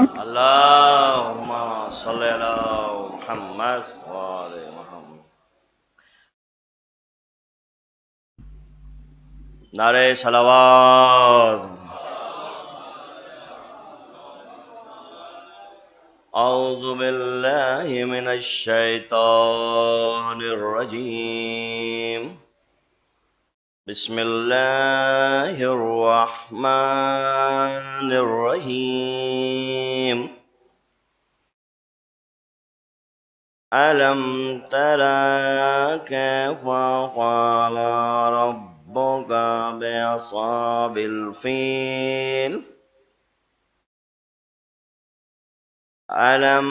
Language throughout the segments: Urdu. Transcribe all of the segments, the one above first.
اللهم صل على محمد وآل محمد. نعرہ صلوات. اعوذ باللہ من الشیطان الرجیم. بسم اللہ الرحمن الرحیم. ألم ترى كيف فعل ربك بأصحاب الفيل ألم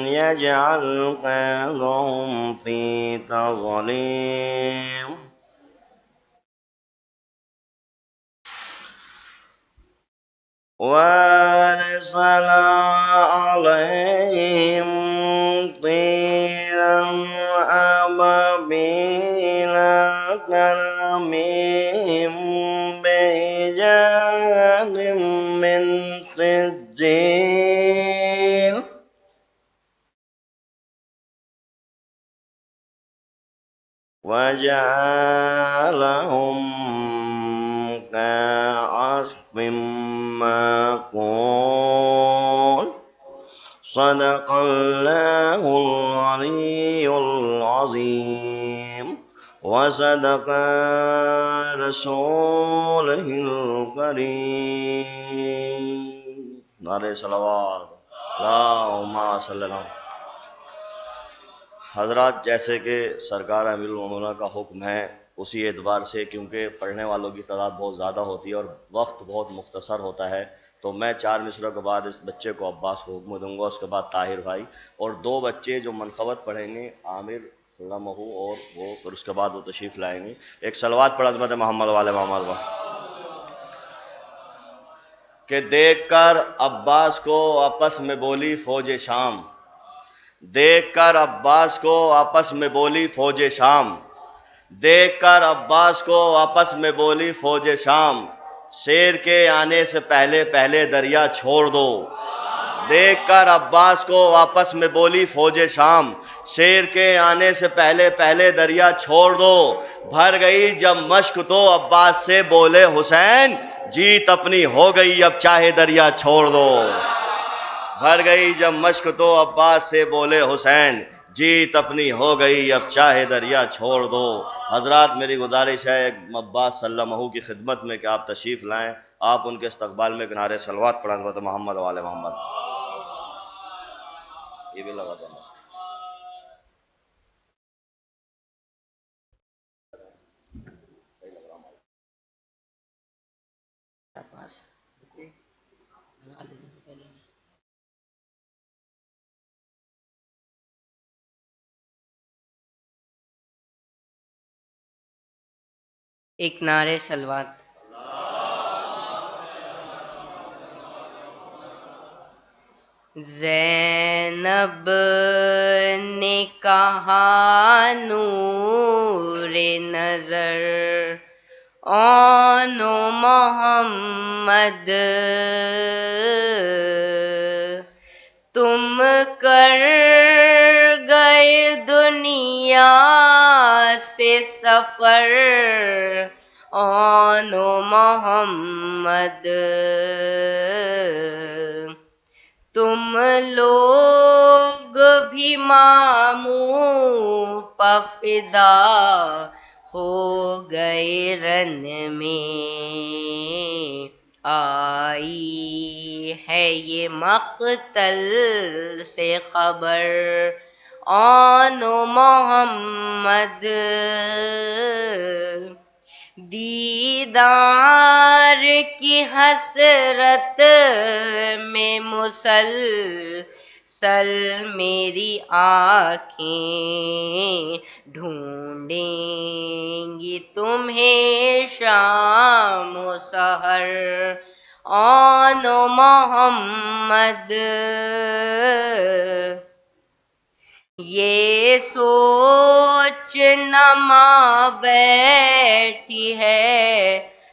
يجعل كيدهم في تضليل وأرسل عليهم طيرا أبابيل ترميهم بحجارة من سجيل وجعلهم كعصف مأكول. صدق الله العلي العظيم وصدق رسوله الكريم. نعرہ صلوات. اللہم صلی اللہ. حضرات، جیسے کہ سرکار امیر المومنین کا حکم ہے، اسی اعتبار سے کیونکہ پڑھنے والوں کی تعداد بہت زیادہ ہوتی ہے اور وقت بہت مختصر ہوتا ہے، تو میں 4 مصرعوں کے بعد اس بچے کو عباس کو حکم دوں گا، اس کے بعد طاہر بھائی اور 2 بچے جو منقبت پڑھیں گے، عامر مہو اور وہ، پھر اس کے بعد وہ تشریف لائیں گے. ایک صلوات پڑھ عظمت محمد والے محمد کا. کہ دیکھ کر عباس کو آپس میں بولی فوج شام. دیکھ کر عباس کو آپس میں بولی فوج شام. دیکھ کر عباس کو آپس میں بولی فوج شام. شیر کے آنے سے پہلے پہلے دریا چھوڑ دو. دیکھ کر عباس کو آپس میں بولی فوج شام. شیر کے آنے سے پہلے پہلے دریا چھوڑ دو. بھر گئی جب مشق تو عباس سے بولے حسین، جیت اپنی ہو گئی اب چاہے دریا چھوڑ دو. بھر گئی جب مشق تو عباس سے بولے حسین، جیت اپنی ہو گئی اب چاہے دریا چھوڑ دو. حضرات، میری گزارش ہے عباس صلی اللہ علیہ کی خدمت میں کہ آپ تشریف لائیں. آپ ان کے استقبال میں کنارے صلوات پڑھیں حضرت محمد والے محمد. یہ بھی لگا دیں. ایک نعرے صلوات. زینب نے کہا نور نظر آن محمد، تم کر گئے دنیا سے سفر آن محمد. تم لوگ بھی ماموں پہ فدا ہو گئے رن میں. آئی ہے یہ مقتل سے خبر آن محمد. دیدار کی حسرت میں مسلسل میری آنکھیں ڈھونڈیں گی تمہیں شام و سحر آن محمد. یہ سوچ نہ ماں بیٹھی ہے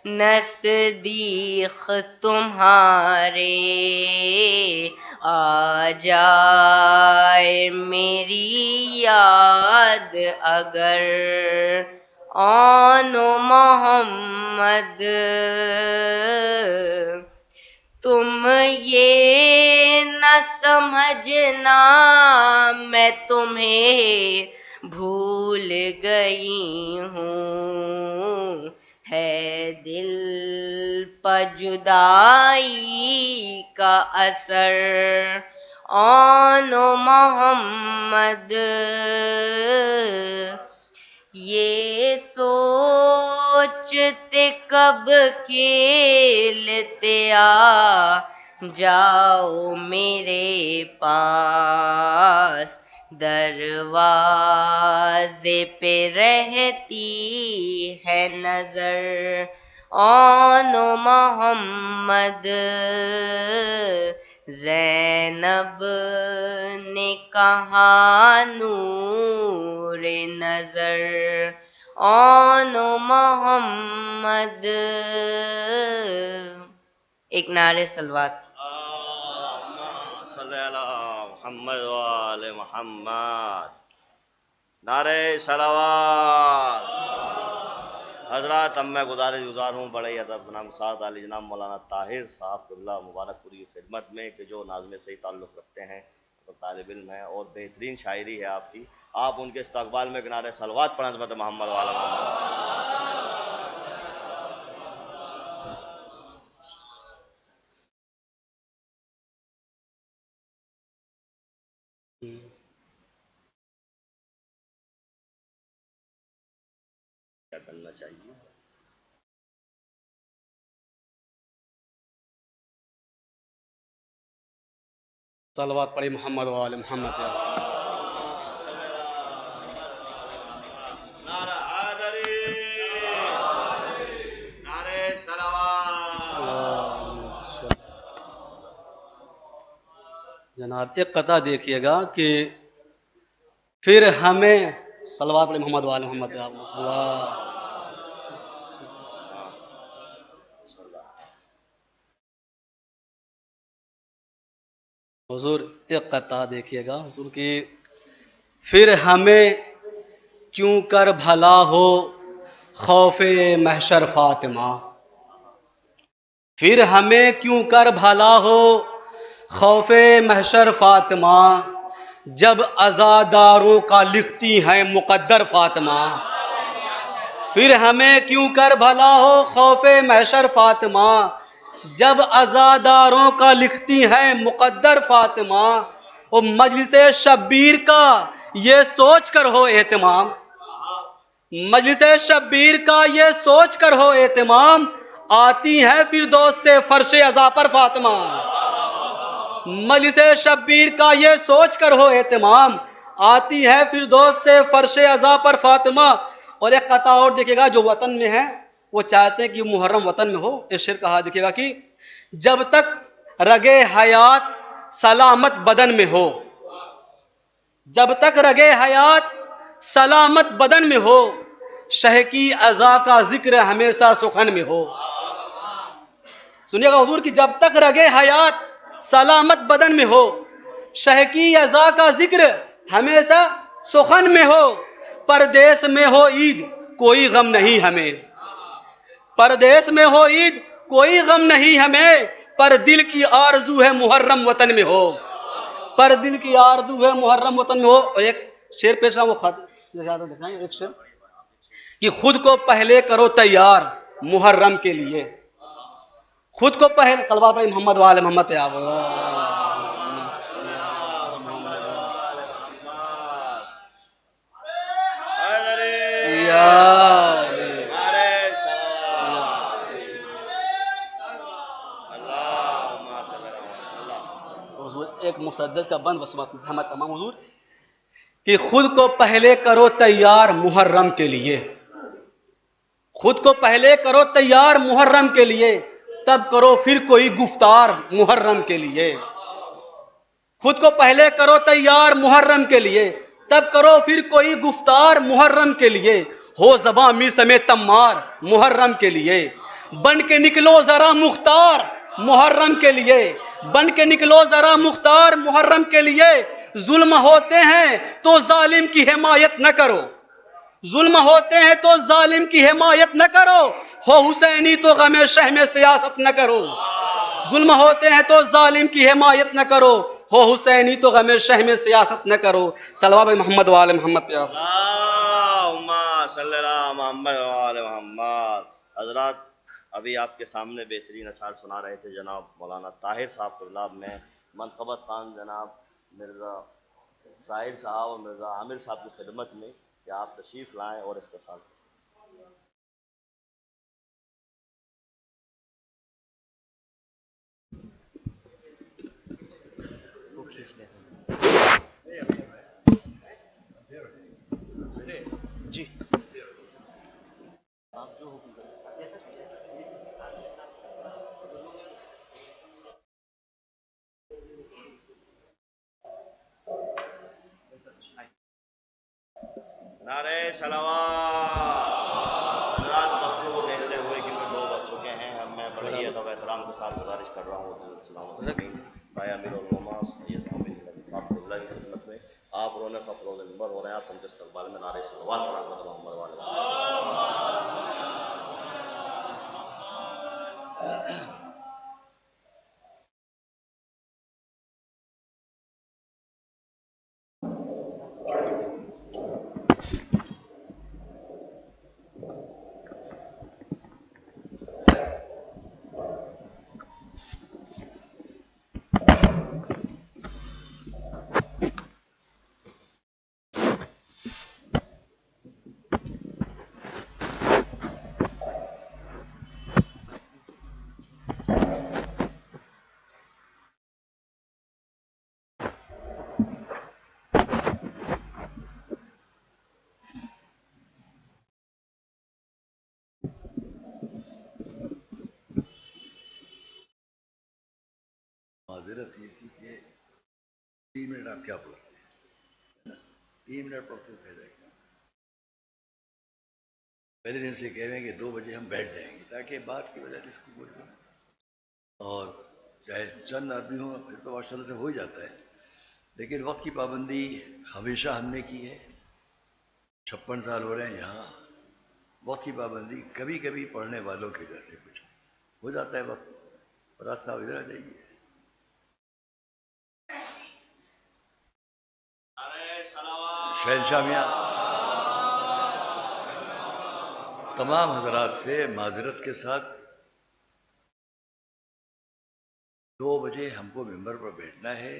نزدیک تمہارے آ جائے میری یاد اگر آن محمد، تم یہ نہ سمجھنا میں تمہیں بھول گئی ہوں، ہے دل پر جدائی کا اثر آن محمد، یہ سوچتے کب کھیلتے آ جاؤ میرے پاس، دروازے پہ رہتی ہے نظر آن محمد، زینب نے کہا نور نظر آن محمد۔ ایک نعرے صلوات۔ صلی اللہ محمد وآل محمد، نعرہ صلوات۔ حضرات اب میں گزار ہوں بڑے ادب نام ساتھ علی جناب مولانا طاہر صاحب قبلہ مبارک پوری خدمت میں کہ جو ناظم سے تعلق رکھتے ہیں، تو طالب علم ہیں اور بہترین شاعری ہے آپ کی، آپ ان کے استقبال میں کنارے صلوات پڑھیں عظمت محمد والا محمد۔ کیا کرنا چاہیے؟ صلوات پڑھی محمد وآل محمد۔ نعرہ حیدری، نعرہ صلوات۔ جناب ایک قطعہ دیکھیے گا کہ پھر ہمیں صلوات پڑھی محمد وآل محمد۔ اللہ حضور ایک قطعہ دیکھیے گا حضور کی، پھر ہمیں کیوں کر بھلا ہو خوف محشر فاطمہ، پھر ہمیں کیوں کر بھلا ہو خوف محشر فاطمہ، جب عزاداروں کا لکھتی ہیں مقدر فاطمہ، پھر ہمیں کیوں کر بھلا ہو خوف محشر فاطمہ، جب عزاداروں کا لکھتی ہیں مقدر فاطمہ، وہ مجلس شبیر کا یہ سوچ کر ہو اہتمام، مجلس شبیر کا یہ سوچ کر ہو اہتمام، آتی ہے فردوس سے فرش عزا پر فاطمہ، مجلس شبیر کا یہ سوچ کر ہو اہتمام، آتی ہے فردوس سے فرش عزا پر فاطمہ۔ اور ایک قطعہ اور دیکھے گا جو وطن میں ہے، وہ چاہتے ہیں کہ محرم وطن میں ہو، اس شعر کہا دیکھے گا کہ جب تک رگے حیات سلامت بدن میں ہو، جب تک رگے حیات سلامت بدن میں ہو، شہ کی عزا کا ذکر ہمیشہ سخن میں ہو۔ سنیے گا حضور کہ جب تک رگے حیات سلامت بدن میں ہو، شہ کی عزا کا ذکر ہمیشہ سخن میں ہو، پردیس میں ہو عید کوئی غم نہیں ہمیں، پردیس میں ہو عید کوئی غم نہیں ہمیں، پر دل کی آرزو ہے محرم وطن میں ہو، پر دل کی آرزو ہے محرم وطن میں ہو۔ اور ایک شعر پیش وہ خط دکھائیں، ایک شعر کہ خود کو پہلے کرو تیار محرم کے لیے، خود کو پہلے صلوات پڑھی محمد وآل محمد۔ ایک مسدس کا بند وسمت محمد تمام حضور کہ خود کو پہلے کرو تیار محرم کے لیے، خود کو پہلے کرو تیار محرم کے لیے، تب کرو پھر کوئی گفتار محرم کے لیے، خود کو پہلے کرو تیار محرم کے لیے، تب کرو پھر کوئی گفتار محرم کے لیے، ہو زباں می سمیت تمار محرم کے لیے، بن کے نکلو ذرا مختار محرم کے لیے، بن کے نکلو ذرا مختار محرم کے لیے، ظلم ہوتے ہیں تو ظالم کی حمایت نہ کرو، ظلم ہوتے ہیں تو ظالم کی حمایت نہ کرو، ہو حسینی تو غم شہ میں سیاست نہ کرو، ظلم ہوتے ہیں تو ظالم کی حمایت نہ کرو، ہو حسینی تو غم شہ میں سیاست نہ کرو۔ صلوات محمد وآل محمد پہ آپ۔ اللہم صلی اللہ محمد وآل محمد۔ حضرات ابھی آپ کے سامنے بہترین اشعار سنا رہے تھے جناب مولانا طاہر صاحب طلاب میں منقبت خان جناب مرزا ساحل صاحب اور مرزا عامر صاحب کی خدمت میں کہ آپ تشریف لائیں اور اختصار کریں۔ جی آپ جو حکم کریں۔ نعرہ صلوات۔ حضرات وقت کو دیکھتے ہوئے کیونکہ 2 بج چکے ہیں، اب میں بڑی ادب و احترام کے ساتھ گزارش کر رہا ہوں السلام علیکم بھائی امیر العلماء سید حامد صاحب اللہ کی خدمت میں آپ رونق افروز نمبر ہو رہے ہیں، آپ ان کے استقبال میں نعرہ صلوات پڑھا کر محمد والے۔ معذرت یہ تھی کہ 3 منٹ آپ کیا پڑھتے ہیں، 3 منٹ پڑھتے پھر جائیں گے، پہلے دن سے کہہ رہے ہیں کہ 2 بجے ہم بیٹھ جائیں گے تاکہ بات کی وجہ سے اس کو بول دیں، اور چاہے چند آدمی ہوں پھر تو ماشاء اللہ سے ہو ہی جاتا ہے، لیکن وقت کی پابندی ہمیشہ ہم نے کی ہے، 56 سال ہو رہے ہیں یہاں، وقت کی پابندی کبھی کبھی پڑھنے والوں کی وجہ سے کچھ ہو جاتا ہے وقت۔ فراز صاحب ادھر آ جائیے۔ شہنشاہ میاں تمام حضرات سے معذرت کے ساتھ 2 بجے ہم کو ممبر پر بیٹھنا ہے،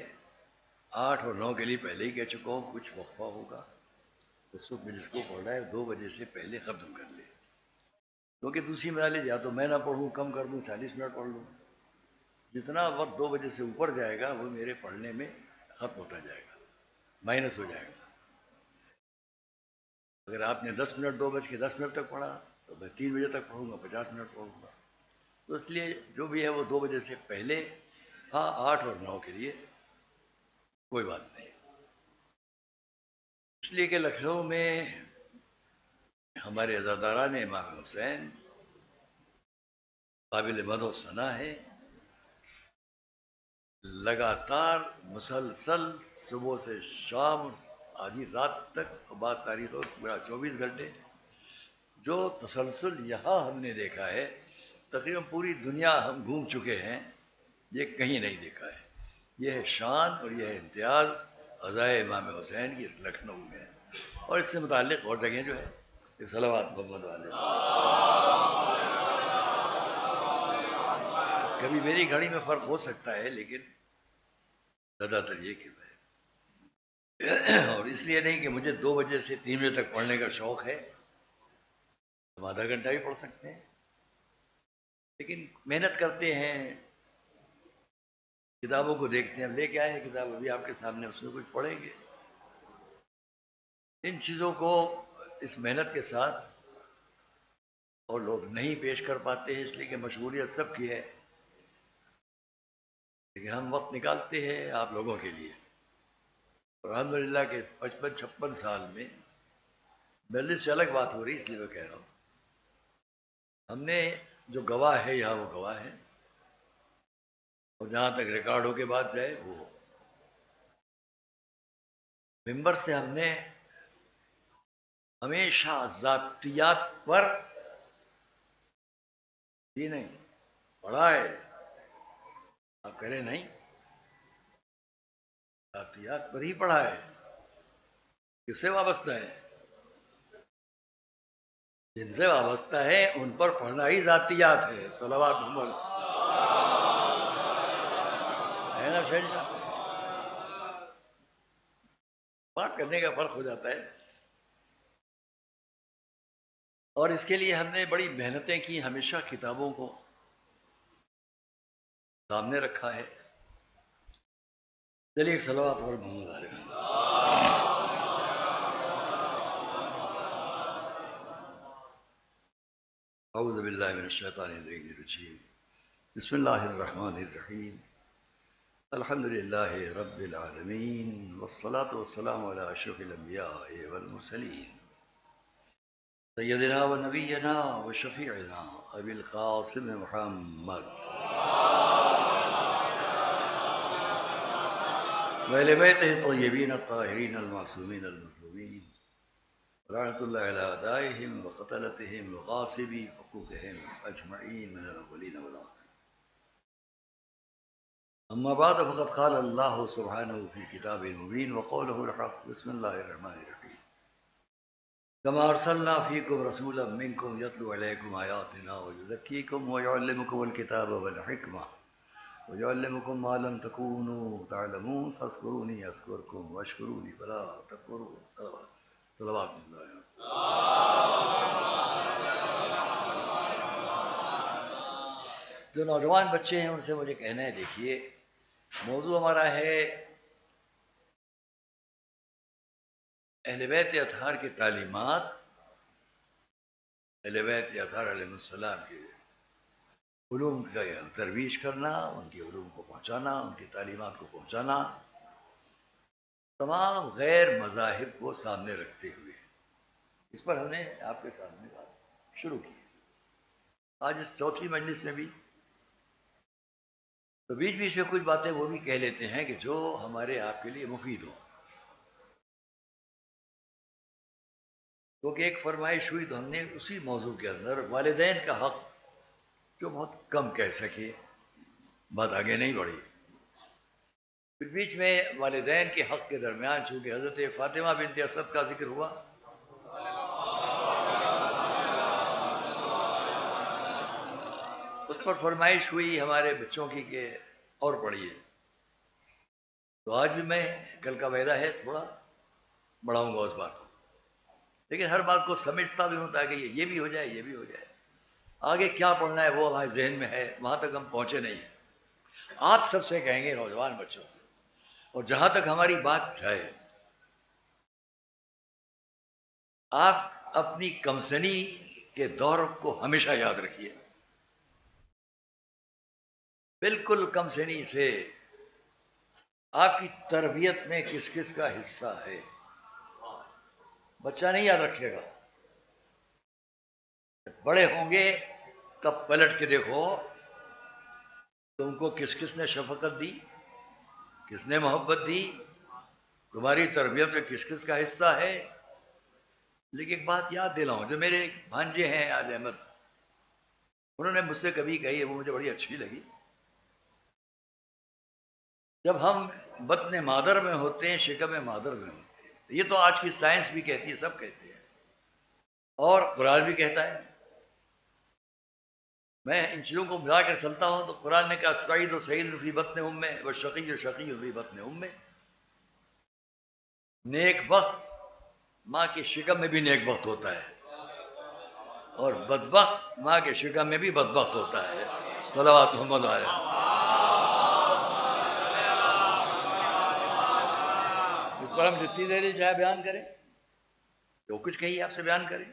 8 اور 9 کے لیے پہلے ہی کہہ چکا ہوں، کچھ وقفہ ہوگا اس وقت میں جس کو پڑھنا ہے 2 بجے سے پہلے ختم کر لے، کیونکہ دوسری مثالیں یا تو میں نہ پڑھوں، کم کر دوں، 40 منٹ پڑھ لوں، جتنا وقت 2 بجے سے اوپر جائے گا وہ میرے پڑھنے میں ختم ہوتا جائے گا، مائنس ہو جائے گا۔ اگر آپ نے 10 منٹ 2:10 تک پڑھا تو میں 3 بجے تک پڑھوں گا، 50 منٹ پڑھوں گا، تو اس لیے جو بھی ہے وہ 2 بجے سے پہلے، ہاں 8 اور 9 کے لیے کوئی بات نہیں، اس لیے کہ لکھنؤ میں ہمارے عزاداران امام حسین قابل مدح و ثنا ہے، لگاتار مسلسل صبح سے شام آدھی رات تک، بعد تاریخ ہو پورا 24 گھنٹے جو تسلسل یہاں ہم نے دیکھا ہے، تقریباً پوری دنیا ہم گھوم چکے ہیں، یہ کہیں نہیں دیکھا ہے، یہ ہے شان اور یہ ہے امتیاز عزائے امام حسین کی اس لکھنؤ میں، اور اس سے متعلق اور جگہیں جو ہے صلوات محمد والے۔ کبھی میری گھڑی میں فرق ہو سکتا ہے لیکن زیادہ تر یہ کہ اور اس لیے نہیں کہ مجھے 2 بجے سے 3 بجے تک پڑھنے کا شوق ہے، ہم آدھا گھنٹہ بھی پڑھ سکتے ہیں، لیکن محنت کرتے ہیں، کتابوں کو دیکھتے ہیں، لے کے آئے ہیں کتاب ابھی آپ کے سامنے، اس میں کچھ پڑھیں گے، ان چیزوں کو اس محنت کے ساتھ اور لوگ نہیں پیش کر پاتے ہیں، اس لیے کہ مشغولیت سب کی ہے، لیکن ہم وقت نکالتے ہیں آپ لوگوں کے لیے، اور الحمدللہ کہ 55-56 سال میں مجلس سے الگ بات ہو رہی، اس لیے میں کہہ رہا ہوں، ہم نے جو گواہ ہے یہاں وہ گواہ ہے، اور جہاں تک ریکارڈ ہو کے بعد جائے وہ ممبر سے ہم نے ہمیشہ ذاتیات پر ہی نہیں پڑھا ہے. آپ کہہ رہے نہیں، ذاتیات پر ہی پڑھا ہے. کس سے وابستہ ہے؟ جن سے وابستہ ہے ان پر پڑھنا ہی ذاتیات ہے. صلوات محمد ہے نا شہر صاحب؟ بات کرنے کا فرق ہو جاتا ہے. اور اس کے لیے ہم نے بڑی محنتیں کی، ہمیشہ کتابوں کو سامنے رکھا ہے. چلیے ایک صلوات پر محمد علیہ. اعوذ باللہ من الشیطان الرجیم. بسم اللہ الرحمن الرحیم. الحمد للہ رب العالمین، والصلاة والسلام علی اشرف الانبیاء والمرسلین، سیدنا و نبینا و شفیعنا ابی القاسم محمد وآل بیتہ الطیبین الطاہرین المعصومین المظلومین، رحمۃ اللہ علی اعدائہم وقتلتہم وغاصبی حقوقہم اجمعین من الاولین والآخرین. اما بعد فقد قال اللہ سبحانہ فی کتاب المبین وقولہ الحق. بسم اللہ الرحمن الرحیم. كما ارسلنا فيكم رسولا منكم يتلو عليكم آياتنا ويزكيكم ويعلمكم الكتاب والحكمة ويعلمكم ما لم تكونوا تعلمون فاذكروني اذكركم واشكروني فلا تكفرون. صلوات اللہ. جو نوجوان بچے ہیں ان سے مجھے کہنا ہے، دیکھیے موضوع ہمارا ہے اہل بیت اطہار کی تعلیمات، اہل بیت اطہار علیہ السلام کے علوم کا ترویج کرنا، ان کے علوم کو پہنچانا، ان کی تعلیمات کو پہنچانا، تمام غیر مذاہب کو سامنے رکھتے ہوئے. اس پر ہم نے آپ کے سامنے بات شروع کی. آج اس چوتھی مجلس میں بھی تو بیچ بیچ میں کچھ باتیں وہ بھی کہہ لیتے ہیں کہ جو ہمارے آپ کے لیے مفید ہوں. کیونکہ ایک فرمائش ہوئی تو ہم نے اسی موضوع کے اندر والدین کا حق جو بہت کم کہہ سکے، بات آگے نہیں بڑھی. پھر بیچ میں والدین کے حق کے درمیان چونکہ حضرت فاطمہ بنت اسد کا ذکر ہوا، اس پر فرمائش ہوئی ہمارے بچوں کی کہ اور پڑھیے. تو آج بھی میں کل کا وعدہ ہے تھوڑا بڑھاؤں گا اس بات کو، لیکن ہر بات کو سمجھتا بھی ہوں تاکہ یہ بھی ہو جائے، یہ بھی ہو جائے. آگے کیا پڑھنا ہے وہ ہمارے ذہن میں ہے، وہاں تک ہم پہنچے نہیں. آپ سب سے کہیں گے، نوجوان بچوں سے، اور جہاں تک ہماری بات جائے، آپ اپنی کمسنی کے دور کو ہمیشہ یاد رکھیے. بالکل کمسنی سے آپ کی تربیت میں کس کس کا حصہ ہے بچہ نہیں یاد رکھے گا. بڑے ہوں گے تب پلٹ کے دیکھو تم کو کس کس نے شفقت دی، کس نے محبت دی، تمہاری تربیت میں کس کس کا حصہ ہے. لیکن ایک بات یاد دلاؤں، جو میرے بھانجے ہیں آج احمد، انہوں نے مجھ سے کبھی کہی ہے، وہ مجھے بڑی اچھی لگی. جب ہم بطن مادر میں ہوتے ہیں، شکم مادر میں ہوتے ہیں، یہ تو آج کی سائنس بھی کہتی ہے، سب کہتے ہیں، اور قرآن بھی کہتا ہے. میں ان چیزوں کو ملا کر چلتا ہوں تو قرآن نے کہا سعید و سعید فی بطن امہ و شقی و شقی فی بطن امہ. نیک بخت ماں کے شکم میں بھی نیک بخت ہوتا ہے، اور بدبخت ماں کے شکم میں بھی بدبخت ہوتا ہے. صلوات محمد علیہ. اس پر ہم جتنی دیر چاہے بیان کریں، جو کچھ کہیے آپ سے بیان کریں.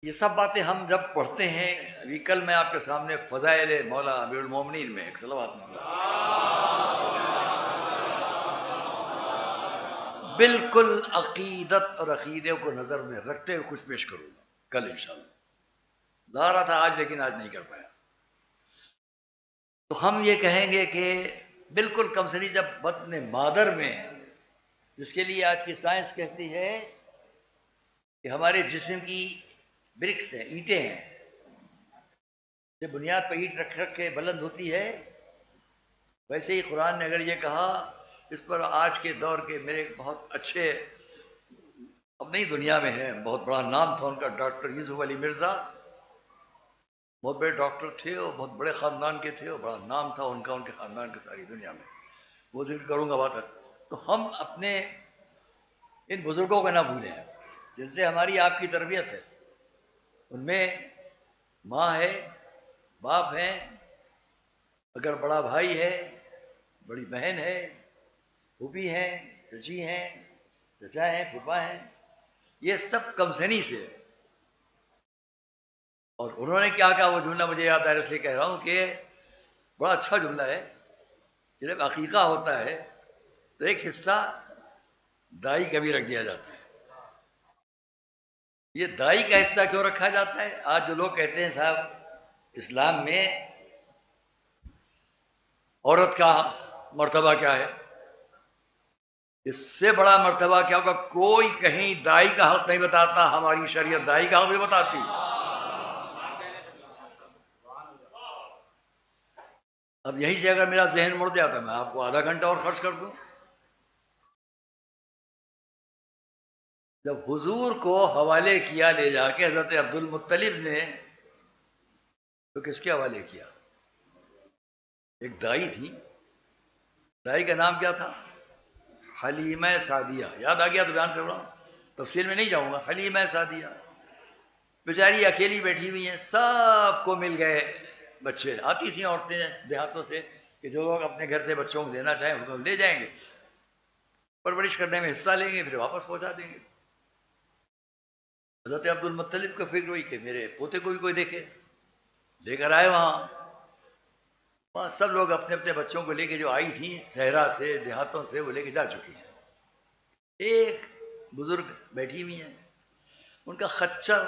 یہ سب باتیں ہم جب پڑھتے ہیں، ابھی کل میں آپ کے سامنے فضائل مولا امیر المومنین میں ایک صلوات بالکل عقیدت اور عقیدے کو نظر میں رکھتے ہوئے کچھ پیش کروں گا کل انشاءاللہ. لا رہا تھا آج، لیکن آج نہیں کر پایا. تو ہم یہ کہیں گے کہ بالکل کمسنی جب بطن مادر میں، جس کے لیے آج کی سائنس کہتی ہے کہ ہمارے جسم کی برکس ہیں، اینٹیں ہیں، جب بنیاد پہ اینٹ رکھ رکھ کے بلند ہوتی ہے، ویسے ہی قرآن نے اگر یہ کہا، اس پر آج کے دور کے میرے بہت اچھے، اب نئی دنیا میں ہے، بہت بڑا نام تھا ان کا، ڈاکٹر یوسف علی مرزا، بہت بڑے ڈاکٹر تھے اور بہت بڑے خاندان کے تھے اور بڑا نام تھا ان کا، ان کے خاندان کے ساری دنیا میں، وہ ذکر کروں گا بات ہے. تو ہم اپنے ان بزرگوں کو نہ بھولیں جن سے ہماری آپ کی تربیت ہے. ان میں ماں ہے، باپ ہیں، اگر بڑا بھائی ہے، بڑی بہن ہے، پھوپھی ہیں، چچی ہیں، چچا ہیں، پھوپھا ہیں، یہ سب کمسنی سے ہے. اور انہوں نے کیا کہا، وہ جملہ مجھے یاد آ رہا ہے، اس لیے کہہ رہا ہوں کہ بڑا اچھا جملہ ہے کہ جب عقیقہ ہوتا ہے تو ایک حصہ دائی کا بھی رکھ دیا جاتا ہے. یہ دائی کا حصہ کیوں رکھا جاتا ہے؟ آج جو لوگ کہتے ہیں صاحب اسلام میں عورت کا مرتبہ کیا ہے، اس سے بڑا مرتبہ کیا ہوگا؟ کوئی کہیں دائی کا حق نہیں بتاتا، ہماری شریعت دائی کا حق بھی بتاتی. اب یہیں سے اگر میرا ذہن مڑ جاتا میں آپ کو آدھا گھنٹہ اور خرچ کر دوں. جب حضور کو حوالے کیا لے جا کے حضرت عبد المطلب نے، تو کس کے حوالے کیا؟ ایک دائی تھی، دائی کا نام کیا تھا؟ حلیمہ سعدیہ. یاد آ گیا تو بیان کر رہا ہوں، تفصیل میں نہیں جاؤں گا. حلیمہ سعدیہ بیچاری اکیلی بیٹھی ہوئی ہیں، سب کو مل گئے بچے. آتی تھیں عورتیں دیہاتوں سے کہ جو لوگ اپنے گھر سے بچوں کو دینا چاہیں ان کو لے جائیں گے، پرورش کرنے میں حصہ لیں گے، پھر واپس پہنچا دیں گے. حضرت عبد المطلب کو فکر ہوئی کہ میرے پوتے کو بھی کوئی دیکھے، لے کر آئے. وہاں سب لوگ اپنے اپنے بچوں کو لے کے، جو آئی تھی صحرا سے، دیہاتوں سے، وہ لے کے جا چکی ہیں. ایک بزرگ بیٹھی ہوئی ہیں، ان کا خچر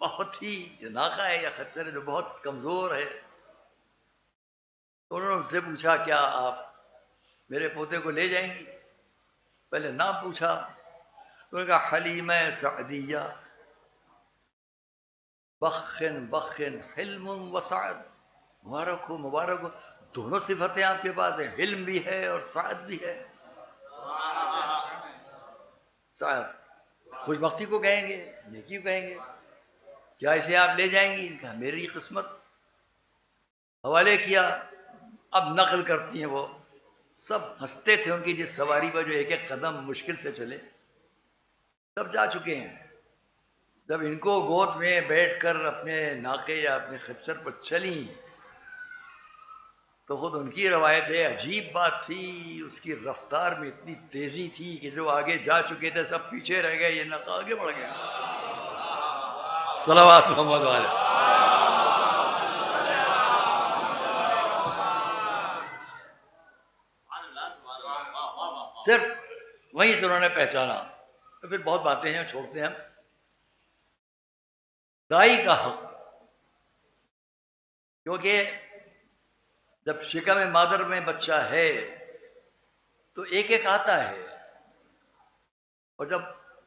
بہت ہی، جو ناکا ہے یا خچر ہے جو بہت کمزور ہے. تو انہوں نے ان سے پوچھا کیا آپ میرے پوتے کو لے جائیں گی؟ پہلے نام پوچھا، انہوں نے کہا حلیمہ سعدیہ، بخن بخن حلم و سعد. مبارک ہو مبارک ہو، دونوں صفتیں آپ کے پاس ہیں، حلم بھی ہے اور سعد بھی ہے. سعد خوش بختی کو کہیں گے، نیکی کو کہیں گے. کیا اسے آپ لے جائیں گی؟ کہا میری قسمت. حوالے کیا. اب نقل کرتی ہیں وہ، سب ہنستے تھے ان کی جس سواری پر جو ایک ایک قدم مشکل سے چلے. سب جا چکے ہیں. جب ان کو گود میں بیٹھ کر اپنے ناقے یا اپنے خچر پر چلیں تو خود ان کی روایت ہے، عجیب بات تھی، اس کی رفتار میں اتنی تیزی تھی کہ جو آگے جا چکے تھے سب پیچھے رہ گئے، یہ ناقہ آگے بڑھ گیا. صلوات محمد والے. صرف وہیں سے انہوں نے پہچانا. تو پھر بہت باتیں ہیں، چھوڑتے ہیں ہم. دائی کا حق، کیونکہ جب شکم مادر میں بچہ ہے تو ایک ایک آتا ہے، اور جب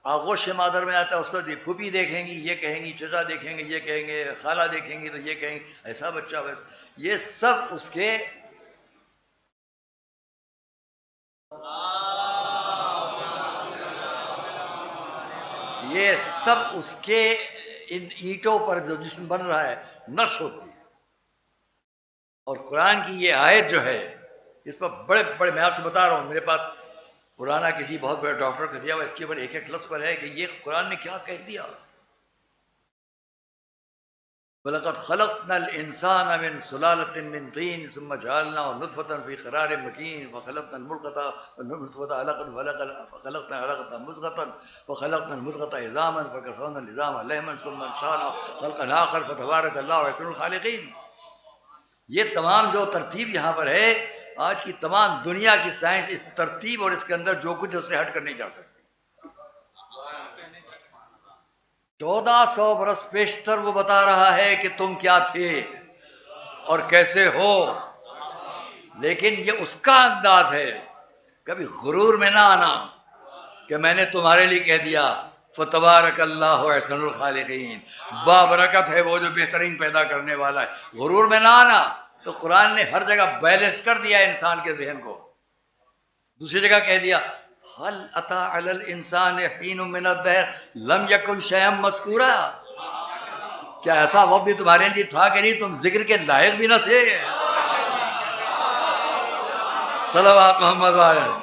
آغوش مادر میں آتا ہے اس وقت یہ پھوپھی دیکھیں گی یہ کہیں گی، چچا دیکھیں گے یہ کہیں گے، خالہ دیکھیں گی تو یہ کہیں گے ایسا بچہ ہے. یہ سب اس کے ان اینٹوں پر جو جسم بن رہا ہے نقش ہوتی ہے. اور قرآن کی یہ آیت جو ہے اس پر بڑے بڑے، میں آپ سے بتا رہا ہوں، میرے پاس پرانا کسی بہت بڑے ڈاکٹر کا دیا ہوا، اس کے اوپر ایک ایک لفظ پر ہے کہ یہ قرآن نے کیا کہہ دیا. وَلَقَدْ خَلَقْنَا الْإِنسَانَ مِنْ سُلَالَةٍ مِنْ طِينٍ ثُمَّ جَعَلْنَاهُ نُطْفَةً فِي قَرَارٍ مَكِينٍ وَخَلَقْنَا النُّطْفَةَ عَلَقَةً فَخَلَقْنَا الْعَلَقَةَ مُضْغَةً وَخَلَقْنَا الْمُضْغَةَ عِظَامًا فَكَسَوْنَا الْعِظَامَ لَحْمًا ثُمَّ أَنشَأْنَاهُ خَلْقًا آخَرَ فَتَبَارَكَ اللَّهُ أَحْسَنُ الْخَالِقِينَ. یہ تمام جو ترتیب یہاں پر ہے، آج کی تمام دنیا کی سائنس اس ترتیب اور اس کے اندر جو کچھ اس سے ہٹ کر نہیں جا سکتی. 1400 برس پیشتر وہ بتا رہا ہے کہ تم کیا تھے اور کیسے ہو، لیکن یہ اس کا انداز ہے، کبھی غرور میں نہ آنا کہ میں نے تمہارے لیے کہہ دیا فتبارک اللہ احسن الخالقین، بابرکت ہے وہ جو بہترین پیدا کرنے والا ہے، غرور میں نہ آنا۔ تو قرآن نے ہر جگہ بیلنس کر دیا انسان کے ذہن کو۔ دوسری جگہ کہہ دیا هل اتى على الانسان حين من الدهر لم يكن شيئا مذكورا، کیا ایسا وقت بھی تمہارے لیے تھا کہ نہیں تم ذکر کے لائق بھی نہ تھے؟ صلوات محمد علیہ۔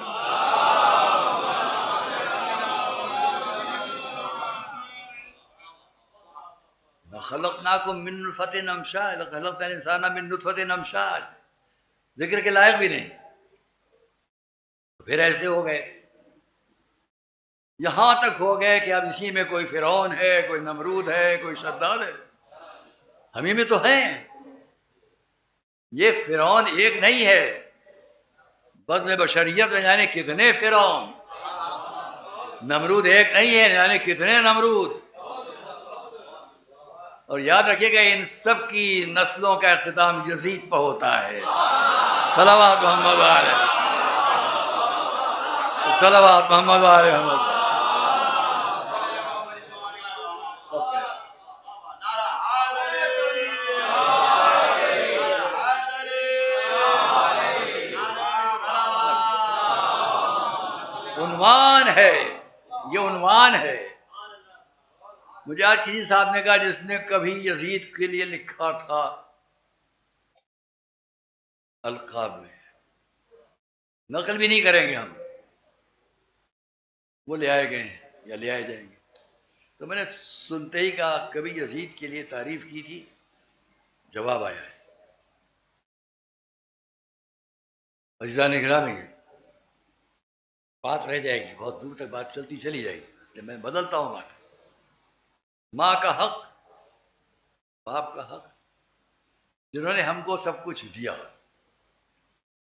خلقناکم من نطفۃ امشاج خلقنا الانسان من نطفۃ امشاج، ذکر کے لائق بھی نہیں، پھر ایسے ہو گئے، یہاں تک ہو گئے کہ اب اسی میں کوئی فرعون ہے، کوئی نمرود ہے، کوئی شداد ہے، ہمیں میں تو ہیں۔ یہ فرعون ایک نہیں ہے، بزم بشریت میں یعنی کتنے فرعون، نمرود ایک نہیں ہے یعنی کتنے نمرود۔ اور یاد رکھیے گا ان سب کی نسلوں کا اختتام یزید پہ ہوتا ہے۔ صلوات محمد علیہ، صلوات محمد علیہ محمد۔ عنوان ہے، یہ عنوان ہے۔ مجھے آج کسی صاحب نے کہا جس نے کبھی یزید کے لیے لکھا تھا القاب میں، نقل بھی نہیں کریں گے ہم، وہ لے آئے گئے یا لے آئے جائیں گے۔ تو میں نے سنتے ہی کہا کبھی یزید کے لیے تعریف کی تھی، جواب آیا ہے۔ عزیزان گرامی، بات رہ جائے گی، بہت دور تک بات چلتی چلی جائے گی، جب میں بدلتا ہوں بات۔ ماں کا حق، باپ کا حق، جنہوں نے ہم کو سب کچھ دیا،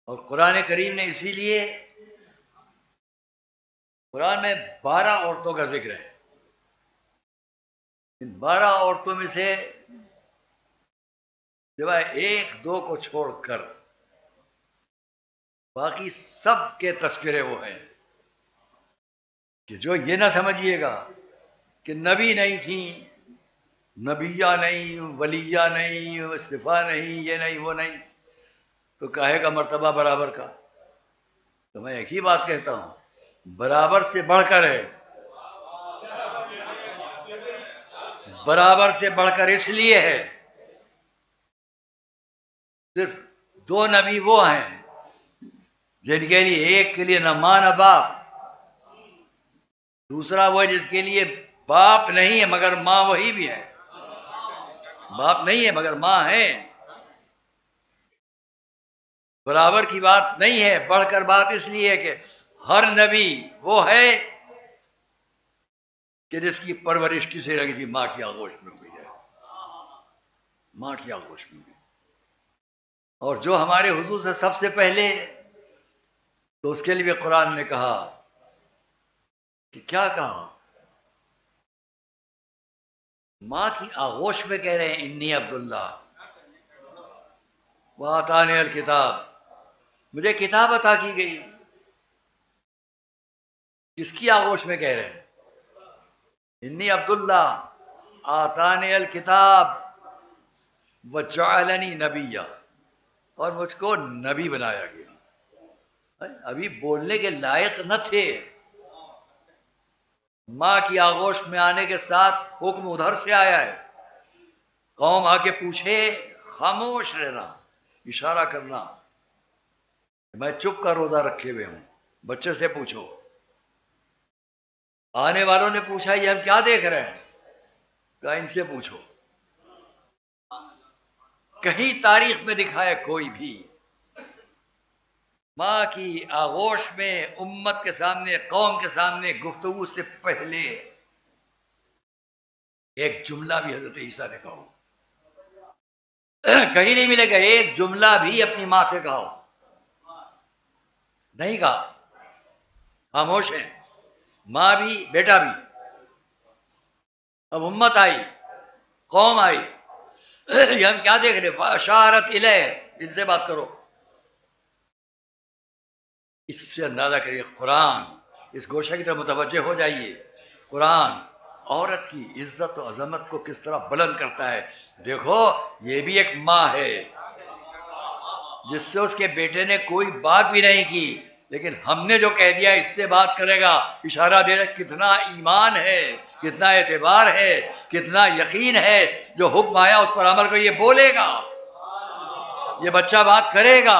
اور قرآن کریم نے اسی لیے قرآن میں 12 عورتوں کا ذکر ہے۔ ان 12 عورتوں میں سے سوائے ایک دو کو چھوڑ کر باقی سب کے تذکرے وہ ہیں کہ جو یہ نہ سمجھیے گا کہ نبی نہیں تھی، نبیہ نہیں، ولیہ نہیں، استفا نہیں، یہ نہیں وہ نہیں، تو کاہے کا مرتبہ برابر کا؟ تو میں ایک ہی بات کہتا ہوں، برابر سے بڑھ کر ہے، برابر سے بڑھ کر اس لیے ہے، صرف 2 نبی وہ ہیں جن کے لیے ایک کے لیے نہ ماں نہ باپ، دوسرا وہ جس کے لیے باپ نہیں ہے مگر ماں وہی بھی ہے، باپ نہیں ہے مگر ماں ہے۔ برابر کی بات نہیں ہے، بڑھ کر بات اس لیے ہے کہ ہر نبی وہ ہے کہ جس کی پرورش کسی رنگ کی ماں کی آغوش میں ہوئی ہے، ماں کی آغوش میں ہوئی۔ اور جو ہمارے حضور سے سب سے پہلے، تو اس کے لیے قرآن نے کہا کہ کیا کہا؟ ماں کی آغوش میں کہہ رہے ہیں انی عبداللہ وآتانی الکتاب، مجھے کتاب عطا کی گئی۔ کس کی آغوش میں کہہ رہے ہیں؟ انی عبداللہ آتانی الکتاب وجعلنی نبیہ، اور مجھ کو نبی بنایا گیا۔ ابھی بولنے کے لائق نہ تھے، ماں کی آغوش میں آنے کے ساتھ حکم ادھر سے آیا ہے، قوم آ کے پوچھے خاموش رہنا، اشارہ کرنا، میں چپ کا روزہ رکھے ہوئے ہوں، بچے سے پوچھو۔ آنے والوں نے پوچھا یہ ہم کیا دیکھ رہے ہیں؟ کہا ان سے پوچھو۔ کہیں تاریخ میں دکھایا کوئی بھی ماں کی آغوش میں امت کے سامنے، قوم کے سامنے گفتگو سے پہلے ایک جملہ بھی حضرت عیسیٰ نے کہا؟ کہیں نہیں ملے گا ایک جملہ بھی اپنی ماں سے کہو، نہیں کہا، خاموش ہیں، ماں بھی بیٹا بھی۔ اب امت آئی، قوم آئی، یہ ہم کیا دیکھ رہے؟ فاشارت الیہ، ان سے بات کرو. اس سے اندازہ کریے قرآن، اس گوشہ کی طرف متوجہ ہو جائیے. قرآن عورت کی عزت و عظمت کو کس طرح بلند کرتا ہے. دیکھو یہ بھی ایک ماں ہے جس سے اس کے بیٹے نے کوئی بات بھی نہیں کی، لیکن ہم نے جو کہہ دیا اس سے بات کرے گا، اشارہ دے رہا کتنا ایمان ہے، کتنا اعتبار ہے، کتنا یقین ہے. جو حکم آیا اس پر عمل کرو، یہ بولے گا، یہ بچہ بات کرے گا.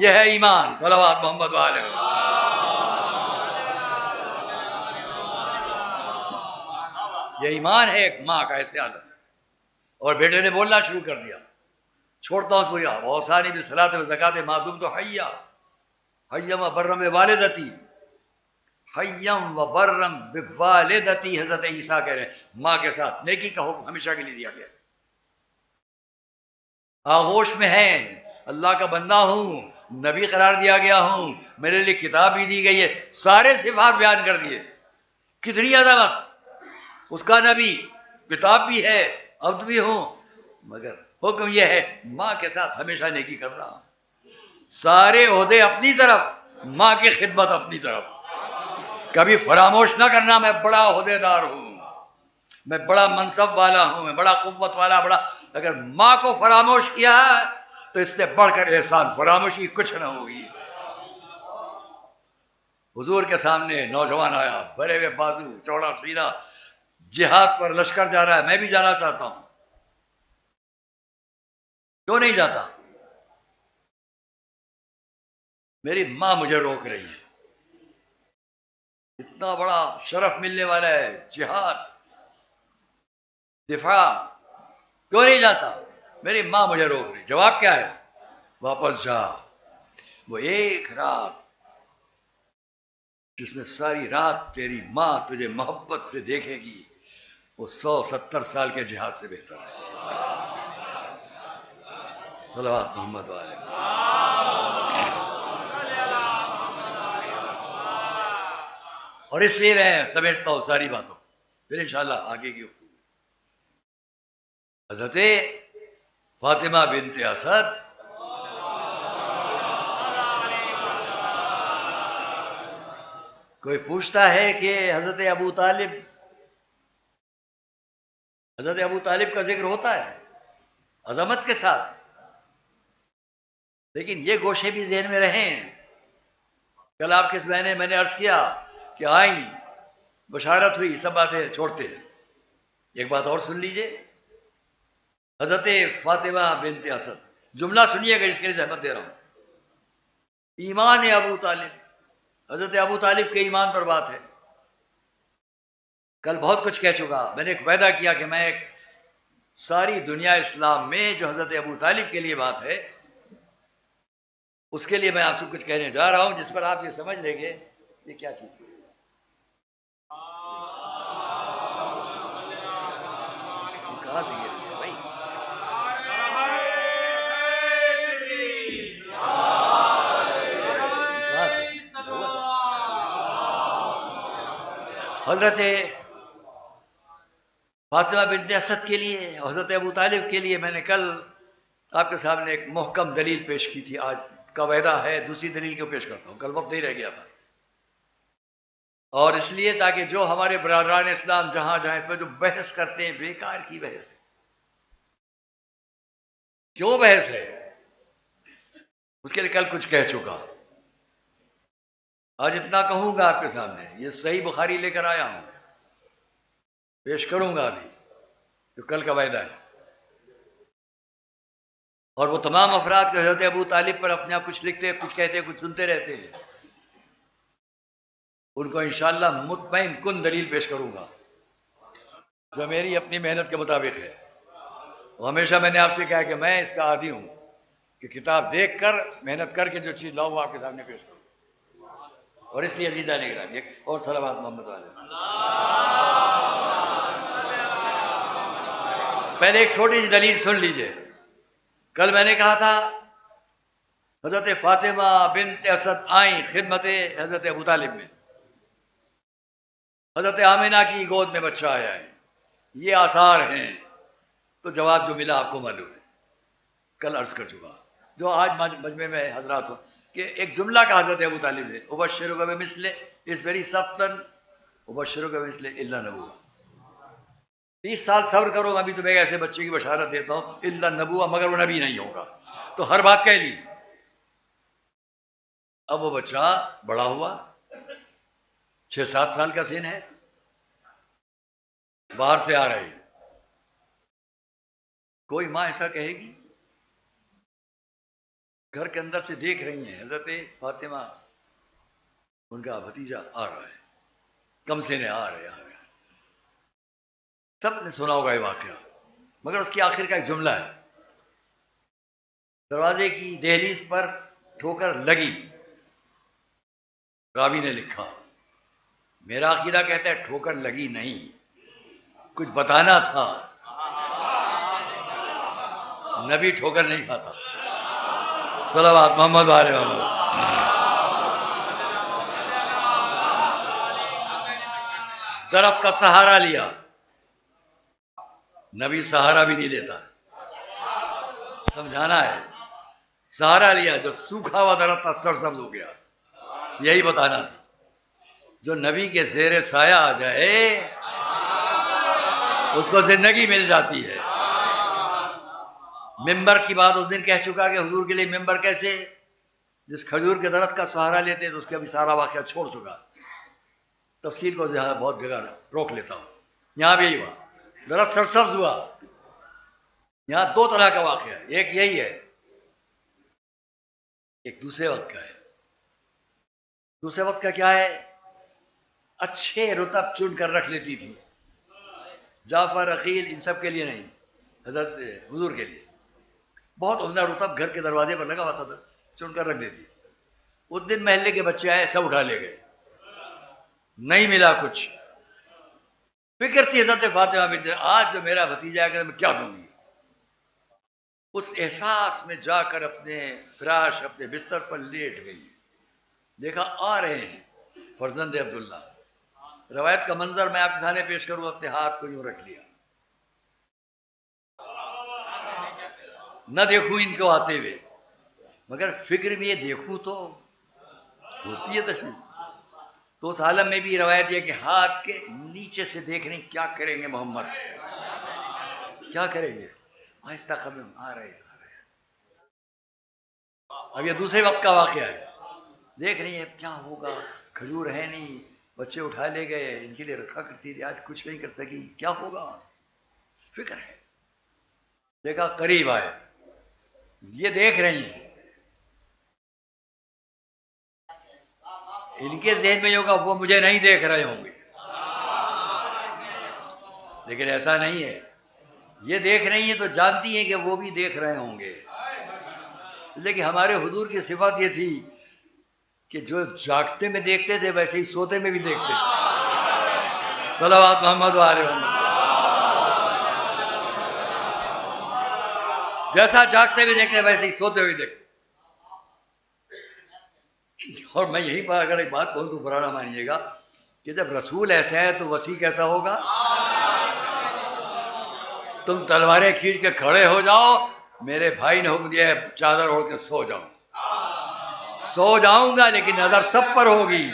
یہ ہے ایمان. صلوات محمد علیہ. یہ ایمان ہے ایک ماں کا ایسے عادت. اور بیٹے نے بولنا شروع کر دیا، چھوڑتا ہوں پوری اوسانی بھی صلاۃ و زکات معدوم تو حیا حیم و برم والدتی، حیم و برم بوالدتی. حضرت عیسیٰ کہہ رہے ہیں ماں کے ساتھ نیکی کا حکم ہمیشہ کے لیے دیا گیا. آغوش میں ہیں، اللہ کا بندہ ہوں، نبی قرار دیا گیا ہوں، میرے لیے کتاب بھی دی گئی ہے، سارے صفات بیان کر دیے. کتنی عظمت، اس کا نبی، کتاب بھی ہے، عبد بھی ہوں، مگر حکم یہ ہے ماں کے ساتھ ہمیشہ نیکی کرنا. سارے عہدے اپنی طرف، ماں کی خدمت اپنی طرف. کبھی فراموش نہ کرنا میں بڑا عہدے دار ہوں، میں بڑا منصب والا ہوں، میں بڑا قوت والا، بڑا. اگر ماں کو فراموش کیا تو اس سے بڑھ کر احسان فراموشی کچھ نہ ہوگی. حضور کے سامنے نوجوان آیا، بھرے ہوئے بازو، چوڑا سینہ، جہاد پر لشکر جا رہا ہے، میں بھی جانا چاہتا ہوں. کیوں نہیں جاتا؟ میری ماں مجھے روک رہی ہے. اتنا بڑا شرف ملنے والا ہے، جہاد، دفاع، کیوں نہیں جاتا؟ میری ماں مجھے روک رہی. جواب کیا ہے؟ واپس جا. وہ ایک رات جس میں ساری رات تیری ماں تجھے محبت سے دیکھے گی، وہ 170 سال کے جہاد سے بہتر ہے. صلوات محمد علیہ. اور اس لیے میں سمیٹتا ہوں ساری باتوں، پھر انشاءاللہ آگے کی. حضرت فاطمہ بنت اسد کوئی پوچھتا ہے کہ حضرت ابو طالب کا ذکر ہوتا ہے عظمت کے ساتھ، لیکن یہ گوشے بھی ذہن میں رہیں. کل آپ کس میں نے عرض کیا کہ آئیں، بشارت ہوئی، سب باتیں چھوڑتے ہیں. ایک بات اور سن لیجئے، حضرت فاطمہ بنت اسد، جملہ سنیے گا جس کے لیے زحمت دے رہا ہوں. ایمان ابو طالب، حضرت ابو طالب کے ایمان پر بات ہے. کل بہت کچھ کہہ چکا. میں نے ایک وعدہ کیا کہ میں ایک ساری دنیا اسلام میں جو حضرت ابو طالب کے لیے بات ہے اس کے لیے میں آپ سے کچھ کہنے جا رہا ہوں، جس پر آپ یہ سمجھ لیں گے یہ کیا چیز ہے. کہاں سے یہ بھائی حضرت فاطمہ بنت اسد کے لیے، حضرت ابو طالب کے لیے میں نے کل آپ کے سامنے ایک محکم دلیل پیش کی تھی. آج کا وعدہ ہے دوسری دلیل کو پیش کرتا ہوں، کل وقت نہیں رہ گیا تھا. اور اس لیے تاکہ جو ہمارے برادران اسلام جہاں جہاں اس میں جو بحث کرتے ہیں، بیکار کی بحث ہے. کیوں بحث ہے اس کے لیے کل کچھ کہہ چکا. آج اتنا کہوں گا آپ کے سامنے. یہ صحیح بخاری لے کر آیا ہوں، پیش کروں گا ابھی، جو کل کا وعدہ ہے. اور وہ تمام افراد کے حضرت ابو طالب پر اپنے آپ کچھ لکھتے، کچھ کہتے، کچھ سنتے رہتے ہیں، ان کو انشاءاللہ مطمئن کن دلیل پیش کروں گا جو میری اپنی محنت کے مطابق ہے. وہ ہمیشہ میں نے آپ سے کہا کہ میں اس کا عادی ہوں کہ کتاب دیکھ کر محنت کر کے جو چیز لاؤں آپ کے سامنے پیش کروں. اور اس لیے عزیزہ نگرامی ایک اور صلوات محمد علیہ. پہلے ایک چھوٹی سی دلیل سن لیجئے. کل میں نے کہا تھا حضرت فاطمہ بنت اسد آئیں خدمت حضرت ابو طالب میں. حضرت آمینہ کی گود میں بچہ آیا ہے. یہ آثار ہیں. تو جواب جو ملا آپ کو معلوم ہے، کل عرض کر چکا. جو آج مجمع میں حضرات ہو کہ ایک جملہ کا حضرت ابو طالب نے ابشرک بمثل اس ویری سفتن ابشرک بمثل الا نبوہ. 30 سال صبر کرو، ابھی تمہیں ایسے بچے کی بشارت دیتا ہوں الا نبوہ، مگر وہ نبی نہیں ہوگا. تو ہر بات کہہ لی. اب وہ بچہ بڑا ہوا، 6-7 سال کا سن ہے، باہر سے آ رہے ہیں. کوئی ماں ایسا کہے گی، گھر کے اندر سے دیکھ رہی ہیں حضرت فاطمہ، ان کا بھتیجا آ رہا ہے، کم سن آ رہے. سب نے سنا ہوگا یہ واقعہ، مگر اس کی آخر کا ایک جملہ ہے. دروازے کی دہلیز پر ٹھوکر لگی. راوی نے لکھا، میرا عقیدہ کہتا ہے ٹھوکر لگی نہیں، کچھ بتانا تھا. نبی ٹھوکر نہیں کھاتا. صلوات محمد و آل محمد. درخت کا سہارا لیا، نبی سہارا بھی نہیں لیتا. سمجھانا ہے، سہارا لیا، جو سوکھا ہوا درخت تھا سرسبز ہو گیا. یہی بتانا تھا. جو نبی کے زیر سایہ آ جائے اس کو زندگی مل جاتی ہے. ممبر کی بات اس دن کہہ چکا کہ حضور کے لیے ممبر کیسے، جس کھجور کے درخت کا سہارا لیتے تو اس کا بھی سارا واقعہ چھوڑ چکا. تفصیل کو بہت جگہ روک لیتا ہوں. یہاں بھی یہی ہوا، درخت سرسبز ہوا. یہاں 2 طرح کا واقعہ ہے، ایک یہی ہے، ایک دوسرے وقت کا ہے. دوسرے وقت کا کیا ہے؟ اچھے رطب چن کر رکھ لیتی تھی. جعفر، عقیل، ان سب کے لیے نہیں، حضرت حضور کے لیے بہت عمدہ رطب گھر کے دروازے پر لگا ہوا تھا، چن کر رکھ دیتی. اس دن محلے کے بچے آئے، سب اٹھا لے گئے، نہیں ملا کچھ. فکر تھی حضرت فاطمہ بنت، آج جو میرا بھتیجا ہے میں کیا دوں گی. اس احساس میں جا کر اپنے فراش، اپنے بستر پر لیٹ گئی. دیکھا آ رہے ہیں فرزند عبداللہ. روایت کا منظر میں آپ کے سامنے پیش کروں. اپنے ہاتھ کو یوں رکھ لیا، نہ دیکھوں ان کو آتے ہوئے، مگر فکر میں یہ دیکھوں تو ہوتی ہے تشویش. تو اس عالم میں بھی روایت یہ کہ ہاتھ کے نیچے سے دیکھ رہے ہیں کیا کریں گے محمد، کیا کریں گے. آہستہ قدم آ رہے. اب یہ دوسرے وقت کا واقعہ ہے. دیکھ رہی ہیں کیا ہوگا، کھجور ہے نہیں، بچے اٹھا لے گئے، ان کے لیے رکھا کرتی تھی، آج کچھ نہیں کر سکی، کیا ہوگا. فکر ہے. دیکھا قریب آئے، یہ دیکھ رہی ہیں. ان کے ذہن میں یہ ہوگا وہ مجھے نہیں دیکھ رہے ہوں گے، لیکن ایسا نہیں ہے. یہ دیکھ رہی ہیں تو جانتی ہیں کہ وہ بھی دیکھ رہے ہوں گے. لیکن ہمارے حضور کی صفت یہ تھی کہ جو جاگتے میں دیکھتے تھے ویسے ہی سوتے میں بھی دیکھتے تھے. صلوات محمد و آل محمد. جیسا جاگتے ہوئے دیکھتے ویسے ہی سوتے ہوئے دیکھتے. اور میں یہی پر اگر ایک بات کہوں تو برا نہ مانیے گا کہ جب رسول ایسا ہے تو وسیع کیسا ہوگا. تم تلواریں کھینچ کے کھڑے ہو جاؤ، میرے بھائی نے حکم دیا ہے چادر اوڑھ کے سو جاؤ. سو جاؤں گا لیکن نظر سب پر ہوگی.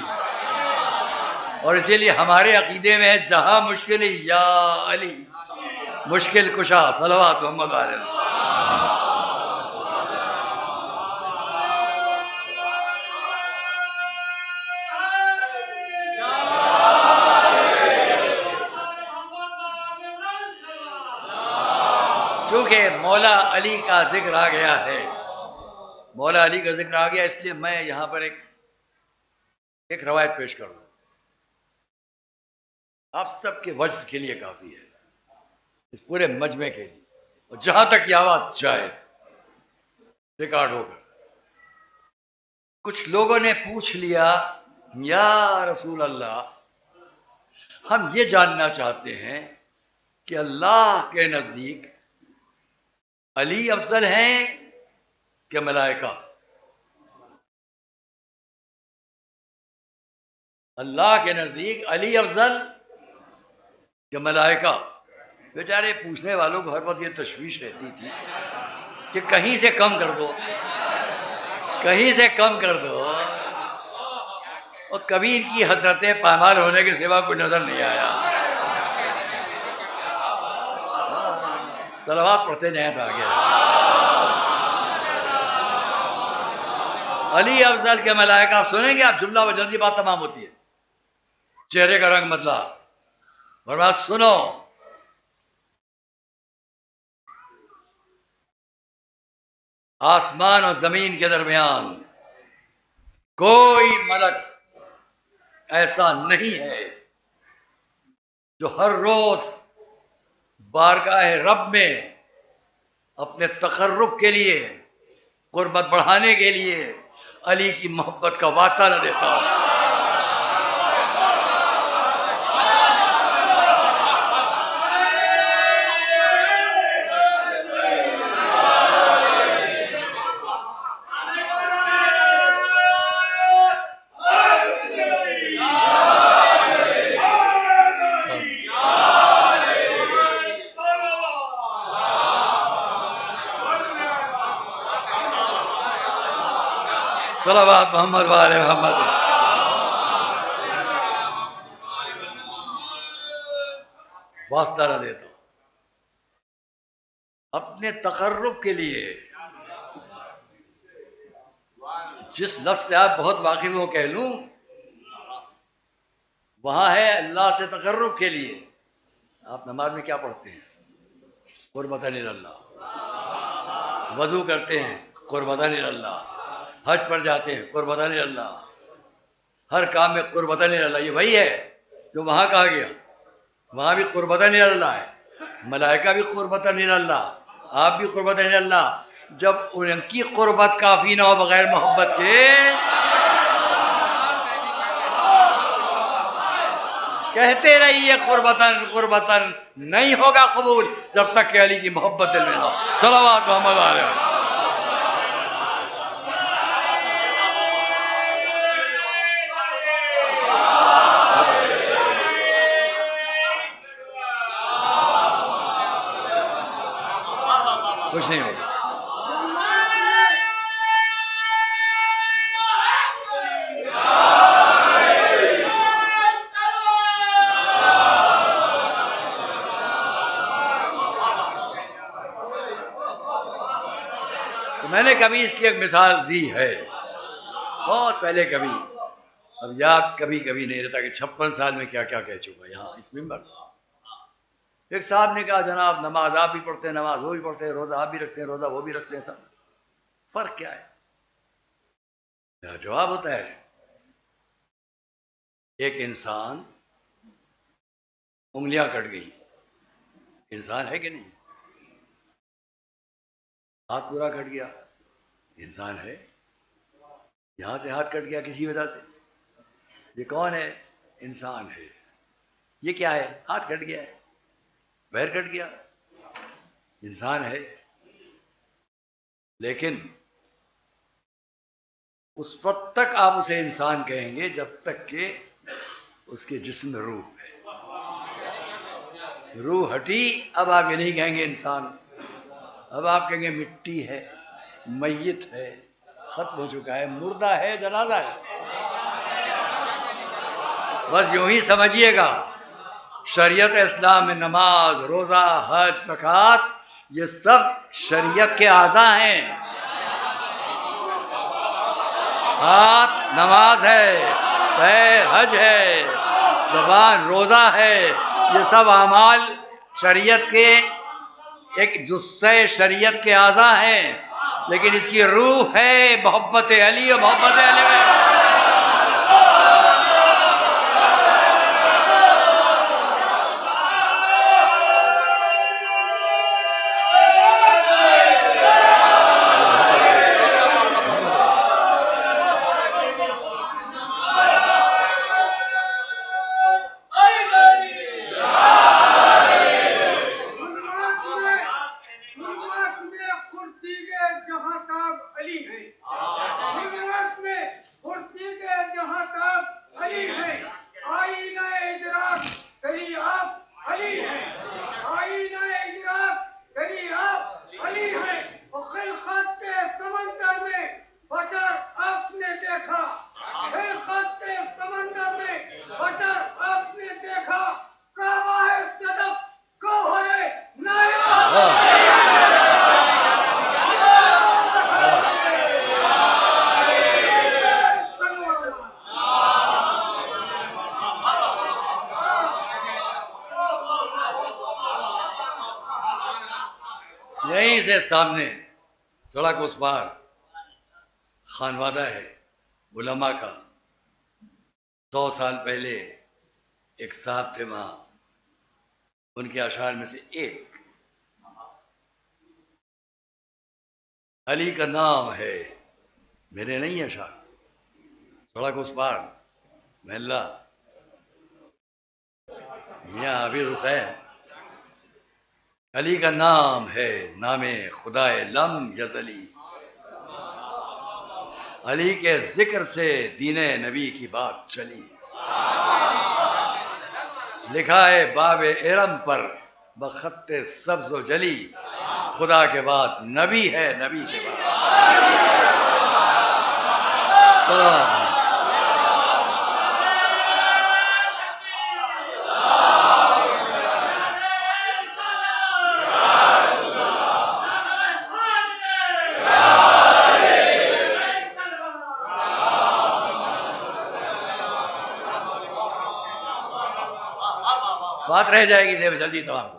اور اسی لیے ہمارے عقیدے میں ہے جہاں مشکل یا علی مشکل کشا. صلوات محمد علیہ. چونکہ مولا علی کا ذکر آ گیا ہے، مولا علی کا ذکر آ گیا، اس لیے میں یہاں پر ایک روایت پیش کروں. آپ سب کے وجد کے لیے کافی ہے، اس پورے مجمع کے لیے، اور جہاں تک یہ آواز جائے ریکارڈ ہوگا. کچھ لوگوں نے پوچھ لیا یا رسول اللہ، ہم یہ جاننا چاہتے ہیں کہ اللہ کے نزدیک علی افضل ہیں کہ ملائکہ. اللہ کے نزدیک علی افضل کہ ملائکہ. بیچارے پوچھنے والوں کو ہر وقت یہ تشویش رہتی تھی کہ کہیں سے کم کر دو، کہیں سے کم کر دو، اور کبھی ان کی حسرتیں پامال ہونے کے سوا کوئی نظر نہیں آیا۔ صلوات پڑھتے جائیں تو آگے۔ علی افضل کے ملائکہ، آپ سنیں گے، آپ جملہ و جلدی بات تمام ہوتی ہے، چہرے کا رنگ بدلا، اور بات سنو، آسمان اور زمین کے درمیان کوئی ملک ایسا نہیں ہے جو ہر روز بارگاہ رب میں اپنے تقرب کے لیے، قربت بڑھانے کے لیے علی کی محبت کا واسطہ نہ دیتا ہو۔ صلوات محمد وآل محمد۔ واسطہ نہ دیتا ہوں اپنے تقرب کے لیے۔ جس لفظ سے آپ بہت واقف ہو کہہ لوں، وہاں ہے اللہ سے تقرب کے لیے۔ آپ نماز میں کیا پڑھتے ہیں؟ قربتاً اللہ۔ وضو کرتے ہیں، قربتاً اللہ۔ حج پر جاتے ہیں، قربتاً اللہ۔ ہر کام میں قربتاً اللہ۔ یہ وہی ہے جو وہاں کہا گیا، وہاں بھی قربتاً اللہ ہے، ملائکہ بھی قربتاً اللہ، آپ بھی قربتاً اللہ۔ جب ان کی قربت کافی نہ ہو بغیر محبت کے، کہتے رہیے قربتاً قربتاً، نہیں ہوگا قبول جب تک کہ علی کی محبت دل میں نہ ہو۔ صلوات محمد علیہ۔ کچھ نہیں ہوگا۔ تو میں نے کبھی اس کی ایک مثال دی ہے، بہت پہلے کبھی، اب یاد کبھی کبھی نہیں رہتا کہ 56 سال میں کیا کیا کہہ چکا یہاں اس ممبر۔ ایک صاحب نے کہا جناب نماز آپ بھی پڑھتے ہیں، نماز وہ بھی پڑھتے ہیں، روزہ آپ بھی رکھتے ہیں، روزہ وہ بھی رکھتے ہیں، سب فرق کیا ہے؟ میرا جواب ہوتا ہے، ایک انسان انگلیاں کٹ گئی، انسان ہے کہ نہیں؟ ہاتھ پورا کٹ گیا، انسان ہے؟ یہاں سے ہاتھ کٹ گیا کسی وجہ سے، یہ کون ہے؟ انسان ہے۔ یہ کیا ہے؟ ہاتھ کٹ گیا ہے، پیر کٹ گیا، انسان ہے۔ لیکن اس وقت تک آپ اسے انسان کہیں گے جب تک کہ اس کے جسم میں روح ہے۔ روح ہٹی، اب آپ یہ نہیں کہیں گے انسان، اب آپ کہیں گے مٹی ہے، میت ہے، ختم ہو چکا ہے، مردہ ہے، جنازہ ہے۔ بس یوں ہی سمجھیے گا، شریعت اسلام میں نماز، روزہ، حج، زکوٰۃ، یہ سب شریعت کے اعضاء ہیں۔ ہاتھ نماز ہے، پیر حج ہے، زبان روزہ ہے، یہ سب اعمال شریعت کے ایک جزء شریعت کے اعضاء ہیں، لیکن اس کی روح ہے محبت علی اور محبت علی میں۔ سے سامنے سڑک اس پار خانوادہ ہے علماء کا. 100 سال پہلے ایک صاحب تھے وہاں، ان کے اشعار میں سے ایک، علی کا نام ہے، میرے نہیں اشعار، سڑک اس پار محلہ میاں حافظ حسین، علی کا نام ہے، نام خدائے لم یزلی، علی کے ذکر سے دین نبی کی بات چلی، لکھا ہے باب ارم پر بخط سبز و جلی، خدا کے بعد نبی ہے، نبی کے بعد بات رہ جائے گی جلدی تمام کو.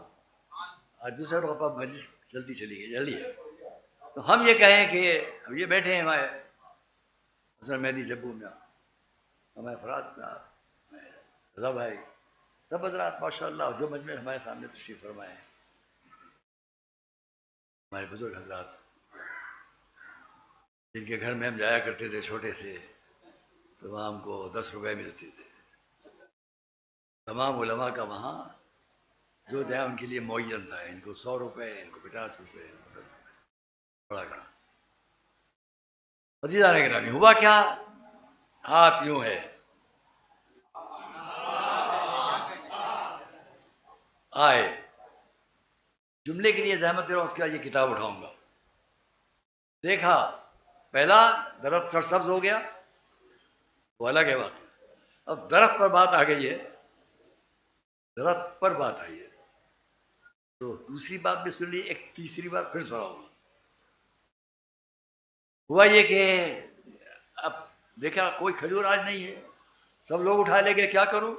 آج دوسرے روز پر مجلس جلدی چلی گئی، جلدی ہے. تو ہم یہ کہیں کہ اب یہ بیٹھے ہیں ہمارے حسن مہدی جبو میں، ہمارے فراد صاحب، رضا بھائی، سب حضرات ماشاء اللہ جو مجمع ہمارے سامنے تشریف فرمائے ہیں، ہمارے بزرگ حضرات جن کے گھر میں ہم جایا کرتے تھے چھوٹے سے، تو وہاں ہم کو 10 روپے ملتے تھے. تمام علماء کا وہاں جو دیا ان کے لیے معین تھا، ان کو 100 روپے، ان کو 50 روپے، بڑا گنا. عزیزان گرامی، ہوا کیا؟ ہاتھ یوں ہے، آئے جملے کے لیے زحمت دے رہا ہوں، اس کے بعد یہ کتاب اٹھاؤں گا. دیکھا پہلا درخت سرسبز ہو گیا، وہ الگ ہے بات. اب درخت پر بات آ گئی ہے، درخت پر بات آئی ہے، تو دوسری بات بھی سن لی، ایک تیسری بات پھر سناؤں گا. ہوا یہ کہ اب دیکھا کوئی کھجور آج نہیں ہے، سب لوگ اٹھا لے گئے، کیا کروں؟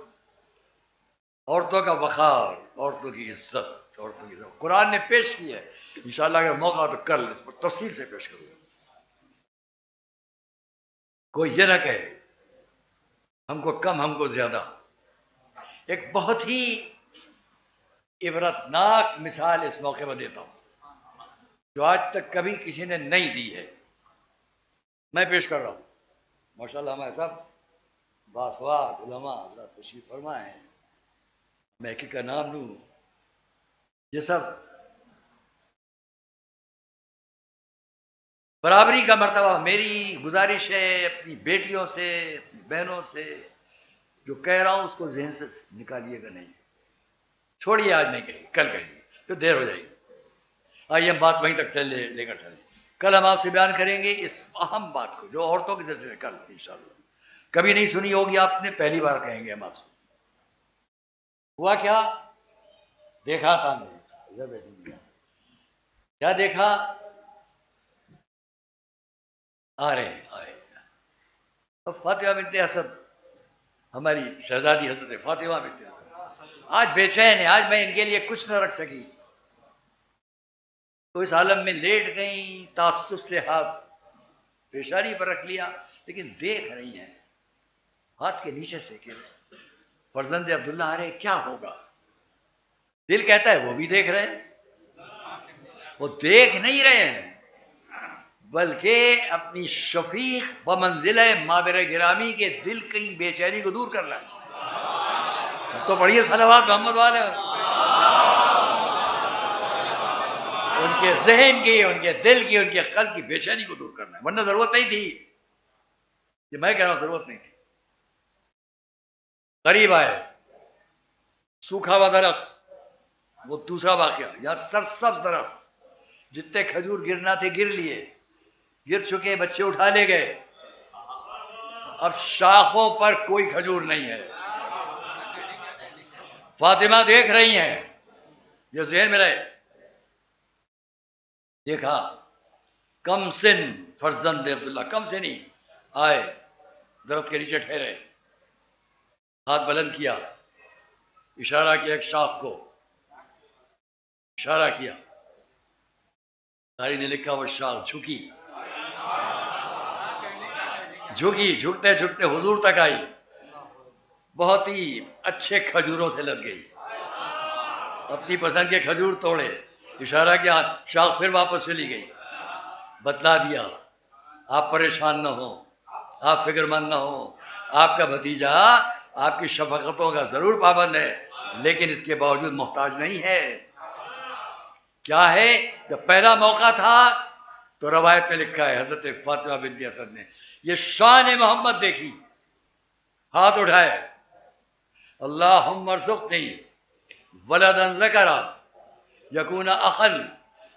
عورتوں کا وقار، عورتوں کی عزت، عورتوں کی عزت قرآن نے پیش کی ہے. انشاءاللہ اگر موقع تو کل اس پر تفصیل سے پیش کروں گا. کوئی یہ نہ کہے ہم کو کم، ہم کو زیادہ. ایک بہت ہی عبرتناک مثال اس موقع پر دیتا ہوں، جو آج تک کبھی کسی نے نہیں دی ہے، میں پیش کر رہا ہوں. ماشاءاللہ ہمارے سب باسواد علماء حضرات تشریف فرمائے ہیں، میں ایک کا نام لوں، یہ سب برابری کا مرتبہ. میری گزارش ہے اپنی بیٹیوں سے، اپنی بہنوں سے، جو کہہ رہا ہوں اس کو ذہن سے نکالیے گا نہیں، چھوڑیے، آج نہیں کہیں، کل کہیں گے، پھر دیر ہو جائے گی. آئیے ہم بات وہیں تک لے کر چلیں. کل ہم آپ سے بیان کریں گے اس اہم بات کو جو عورتوں کی طرف سے کل انشاءاللہ کبھی نہیں سنی ہوگی آپ نے، پہلی بار کہیں گے ہم آپ سے. ہوا کیا؟ دیکھا سامنے، کیا دیکھا؟ آ رہے ہیں، آئے. اب فاطمہ بنت اسد، ہماری شہزادی حضرت فاطمہ بنت اسد آج بے چین ہے، آج میں ان کے لیے کچھ نہ رکھ سکی، تو اس عالم میں لیٹ گئیں، تعصب سے ہاتھ پیشانی پر رکھ لیا، لیکن دیکھ رہی ہیں ہاتھ کے نیچے سے کہ فرزند عبداللہ آ رہے، کیا ہوگا. دل کہتا ہے وہ بھی دیکھ رہے ہیں، وہ دیکھ نہیں رہے ہیں بلکہ اپنی شفیق و منزلہ مادر گرامی کے دل کی بے چینی کو دور کر رہا ہے. تو پڑھیے صلوات محمد والے، ان کے ذہن کی، ان کے دل کی، ان کے قلب کی بے چینی کو دور کرنا ہے، ورنہ ضرورت نہیں تھی. یہ میں کہہ رہا ہوں ضرورت نہیں تھی. قریب آئے، سوکھا ہوا درخت، وہ دوسرا واقعہ. یا سرسبز درخت، جتنے کھجور گرنا تھے گر لیے، گر چکے، بچے اٹھا لے گئے، اب شاخوں پر کوئی کھجور نہیں ہے. فاطمہ دیکھ رہی ہیں، یہ ذہن میں رہے. دیکھا کم سن فرزند عبداللہ، کم سے نہیں، آئے درخت کے نیچے ٹھہرے، ہاتھ بلند کیا، اشارہ کیا ایک شاخ کو، اشارہ کیا. ساری نے لکھا وہ شاخ جھکی، جھکتے جھکتے حضور تک آئی، بہت ہی اچھے کھجوروں سے لگ گئی، اپنی پسند کے کھجور توڑے، اشارہ کیا، شاخ پھر واپس چلی گئی، بتلا دیا آپ پریشان نہ ہو، آپ فکر مند نہ ہو، آپ کا بھتیجا آپ کی شفقتوں کا ضرور پابند ہے لیکن اس کے باوجود محتاج نہیں ہے۔ کیا ہے؟ جب پہلا موقع تھا تو روایت میں لکھا ہے حضرت فاطمہ بنت اسد نے یہ شان محمد دیکھی، ہاتھ اٹھائے، اللہم ارزقنی ولدا ذکرا یکون اخل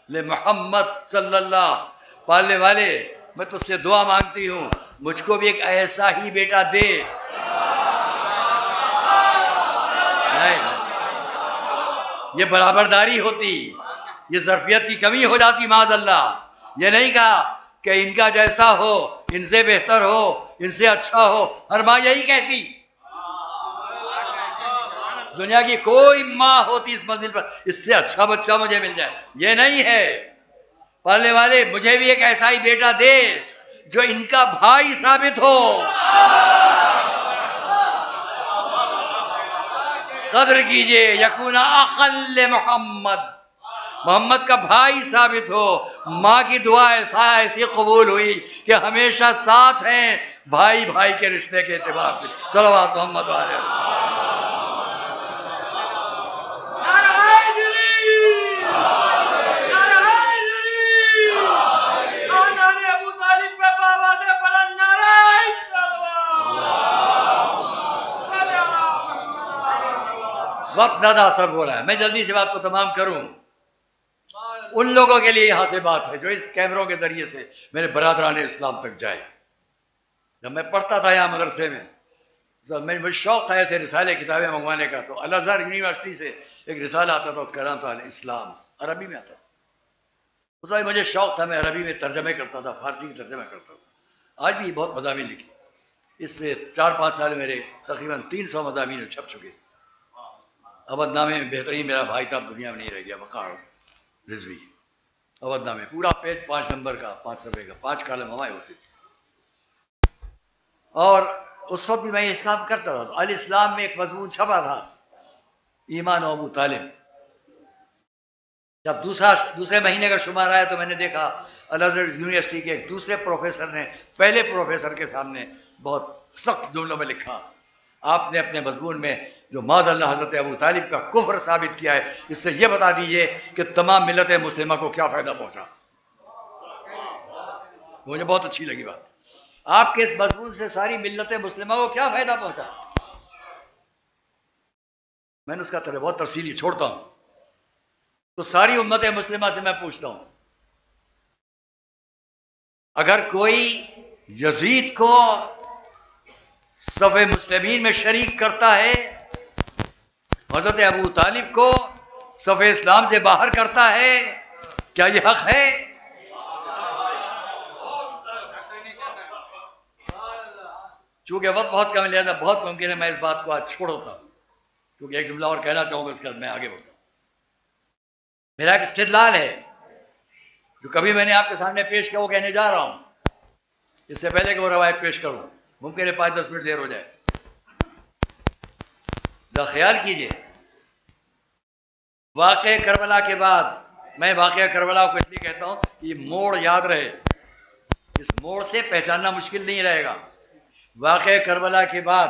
لمحمد صلی اللہ، پالنے والے میں تجھ سے دعا مانگتی ہوں مجھ کو بھی ایک ایسا ہی بیٹا دے۔ نہیں، یہ برابرداری ہوتی، یہ ظرفیت کی کمی ہو جاتی معاذ اللہ۔ یہ نہیں کہا کہ ان کا جیسا ہو، ان سے بہتر ہو، ان سے اچھا ہو، ہر ماں یہی کہتی، دنیا کی کوئی ماں ہوتی اس منزل پر اس سے اچھا بچہ مجھے مل جائے، یہ نہیں ہے۔ پالنے والے مجھے بھی ایک ایسا ہی بیٹا دے جو ان کا بھائی ثابت ہو، قدر کیجئے، یکون اخل محمد، محمد کا بھائی ثابت ہو۔ ماں کی دعا ایسی قبول ہوئی کہ ہمیشہ ساتھ ہیں بھائی بھائی کے رشتے کے اعتبار سے۔ صلوات محمد علیہ۔ وقت زیادہ اثر ہو رہا ہے، میں جلدی سے بات کو تمام کروں۔ ان لوگوں کے لیے یہاں سے بات ہے جو اس کیمروں کے ذریعے سے میرے برادران اسلام تک جائے۔ جب میں پڑھتا تھا یہاں مدرسے میں، مجھے شوق تھا ایسے رسالے کتابیں منگوانے کا، تو الازہر یونیورسٹی سے ایک رسالہ آتا تھا، اس کا نام تھا اسلام، عربی میں آتا تھا۔ اس وقت مجھے شوق تھا، میں عربی میں ترجمے کرتا تھا، فارسی کی ترجمہ کرتا تھا۔ آج بھی بہت مضامین لکھی، اس سے 4-5 سال میرے تقریباً 300 مضامین چھپ چکے۔ اودھ نامے میں بہترین میرا بھائی تھا، دنیا میں نہیں رہ گیا، وقار رضوی، اودھ نامے پورا پیج 5 نمبر کا، 5 صفحے کا، 5 کالم ہمارے ہوتے تھے۔ اور اس وقت بھی میں اس کام کرتا تھا۔ الاسلام میں ایک مضمون چھپا تھا، ایمان و ابو طالب۔ جب دوسرے مہینے کا شمار آیا تو میں نے دیکھا الازہر یونیورسٹی کے ایک دوسرے پروفیسر نے پہلے پروفیسر کے سامنے بہت سخت جملوں میں لکھا، آپ نے اپنے مضمون میں جو معاذ اللہ حضرت ابو طالب کا کفر ثابت کیا ہے، اس سے یہ بتا دیجئے کہ تمام ملت مسلمہ کو کیا فائدہ پہنچا۔ مجھے بہت اچھی لگی بات، آپ کے اس مضمون سے ساری ملت مسلمہ کو کیا فائدہ پہنچا۔ میں نے اس کا بہت تفصیلی چھوڑتا ہوں۔ تو ساری امت مسلمہ سے میں پوچھتا ہوں، اگر کوئی یزید کو صف مسلمین میں شریک کرتا ہے، حضرت ابو طالب کو صف اسلام سے باہر کرتا ہے، کیا یہ حق ہے؟ چونکہ وقت بہت کم ہے لہذا بہت ممکن ہے میں اس بات کو آج چھوڑ دیتا ہوں، کیونکہ ایک جملہ اور کہنا چاہوں گا، اس کے بعد میں آگے بڑھتا ہوں۔ میرا ایک استدلال ہے جو کبھی میں نے آپ کے سامنے پیش کیا، وہ کہنے جا رہا ہوں، اس سے پہلے کہ وہ روایت پیش کروں، ممکن ہے 5-10 منٹ دیر ہو جائے، ذرا خیال کیجئے۔ واقعہ کربلا کے بعد، میں واقعہ کربلا کو اس لیے کہتا ہوں کہ یہ موڑ یاد رہے، اس موڑ سے پہچاننا مشکل نہیں رہے گا۔ واقعہ کربلا کے بعد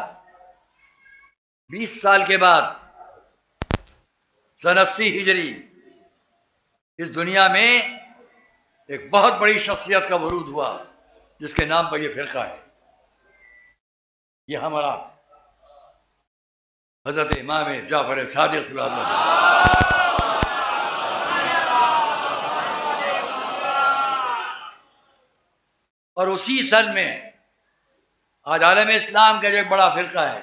20 سال کے بعد سن 80 ہجری اس دنیا میں ایک بہت بڑی شخصیت کا ورود ہوا جس کے نام پر یہ فرقہ ہے۔ یہ ہمارا حضرت امام جعفر صادق صلی اللہ علیہ وسلم۔ اور اسی سن میں آج عالم اسلام کا جو ایک بڑا فرقہ ہے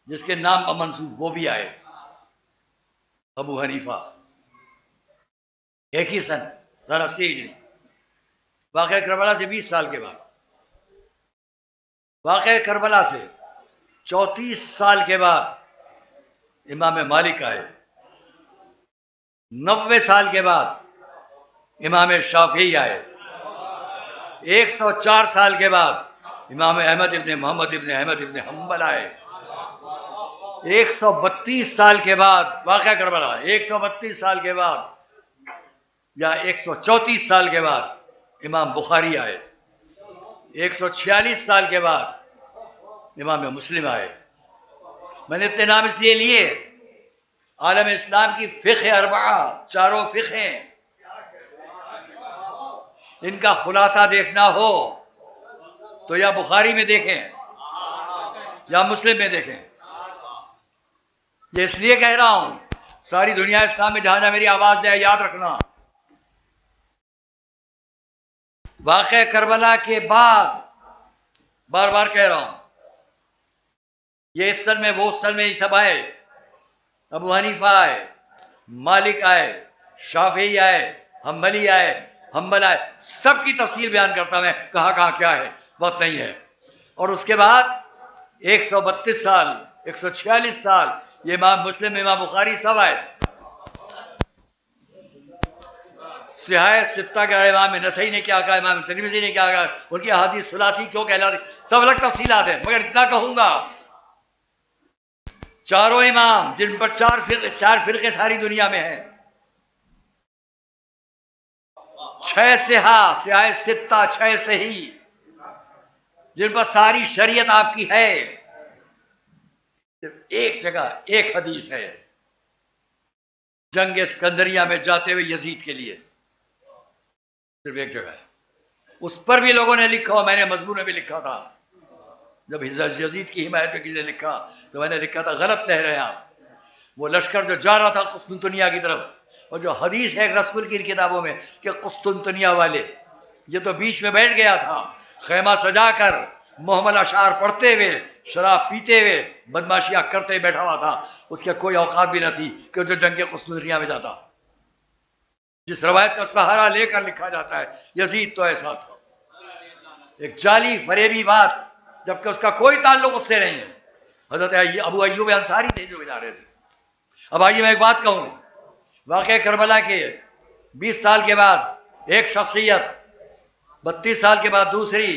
جس کے نام پر منسوب وہ بھی آئے، ابو حنیفہ، ایک ہی سن 80 ہجری، واقعہ کربلا سے 20 سال کے بعد۔ واقعہ کربلا سے 34 سال کے بعد امام مالک آئے، 90 سال کے بعد امام شافعی آئے. 104 سال کے بعد امام احمد ابن محمد ابن احمد ابن حنبل آئے. 132 سال کے بعد واقعہ کربلا، 132 سال کے بعد یا 134 سال کے بعد امام بخاری آئے. 146 سال کے بعد امام مسلم آئے. میں نے اتنے نام اس لیے لیے، عالم اسلام کی فقہ اربعہ، چاروں فقہیں، ان کا خلاصہ دیکھنا ہو تو یا بخاری میں دیکھیں یا مسلم میں دیکھیں. یہ اس لیے کہہ رہا ہوں، ساری دنیا اسلام میں جہاں جہاں میری آواز جائے یاد رکھنا، واقعہ کربلا کے بعد بار بار کہہ رہا ہوں، یہ اس سن میں وہ سن میں یہ سب آئے. ابو حنیفہ آئے، مالک آئے، شافعی آئے، حنبلی آئے، حنبل آئے، سب کی تفصیل بیان کرتا میں، کہاں کیا ہے، وقت نہیں ہے. اور اس کے بعد 132 سال، 146 سال یہ امام مسلم، امام بخاری سب آئے. صحاح ستہ کے امام نسائی نے کیا کہا، امام ترمذی نے کیا کہا، ان کی احادیث ثلاثی کیوں کہلاتی، سب الگ تفصیلات ہیں. مگر اتنا کہوں گا، چاروں امام جن پر چار فرقے ساری دنیا میں ہیں، 6 صحاح ستہ، 6 صحیح، جن پر ساری شریعت آپ کی ہے، صرف ایک جگہ ایک حدیث ہے، جنگ اسکندریہ میں جاتے ہوئے یزید کے لیے، صرف ایک جگہ ہے. اس پر بھی لوگوں نے لکھا، میں نے مضمون میں بھی لکھا تھا. جب یزید کی حمایت میں کسی نے لکھا تو میں نے لکھا تھا غلط کہہ رہے ہیں آپ. وہ لشکر جو جا رہا تھا قسطنطنیہ کی طرف، اور جو حدیث ہے رسول کی کتابوں میں کہ قسطنطنیہ والے، یہ تو بیچ میں بیٹھ گیا تھا خیمہ سجا کر، محمل اشعار پڑھتے ہوئے، شراب پیتے ہوئے، بدماشیاں کرتے ہوئے بیٹھا ہوا تھا. اس کے کوئی اوقات بھی نہ تھی کہ جو جنگ قسطنطنیہ میں جاتا. جس روایت کا سہارا لے کر لکھا جاتا ہے یزید تو ایسا تھا، ایک جعلی فریبی بات، جبکہ اس کا کوئی تعلق اس سے نہیں ہے. حضرت ابو ایوب انصاری تھے جو بتا رہے تھے. اب آئیے میں ایک بات کہوں، واقعہ کربلا کے 20 سال کے بعد ایک شخصیت، 32 سال کے بعد دوسری،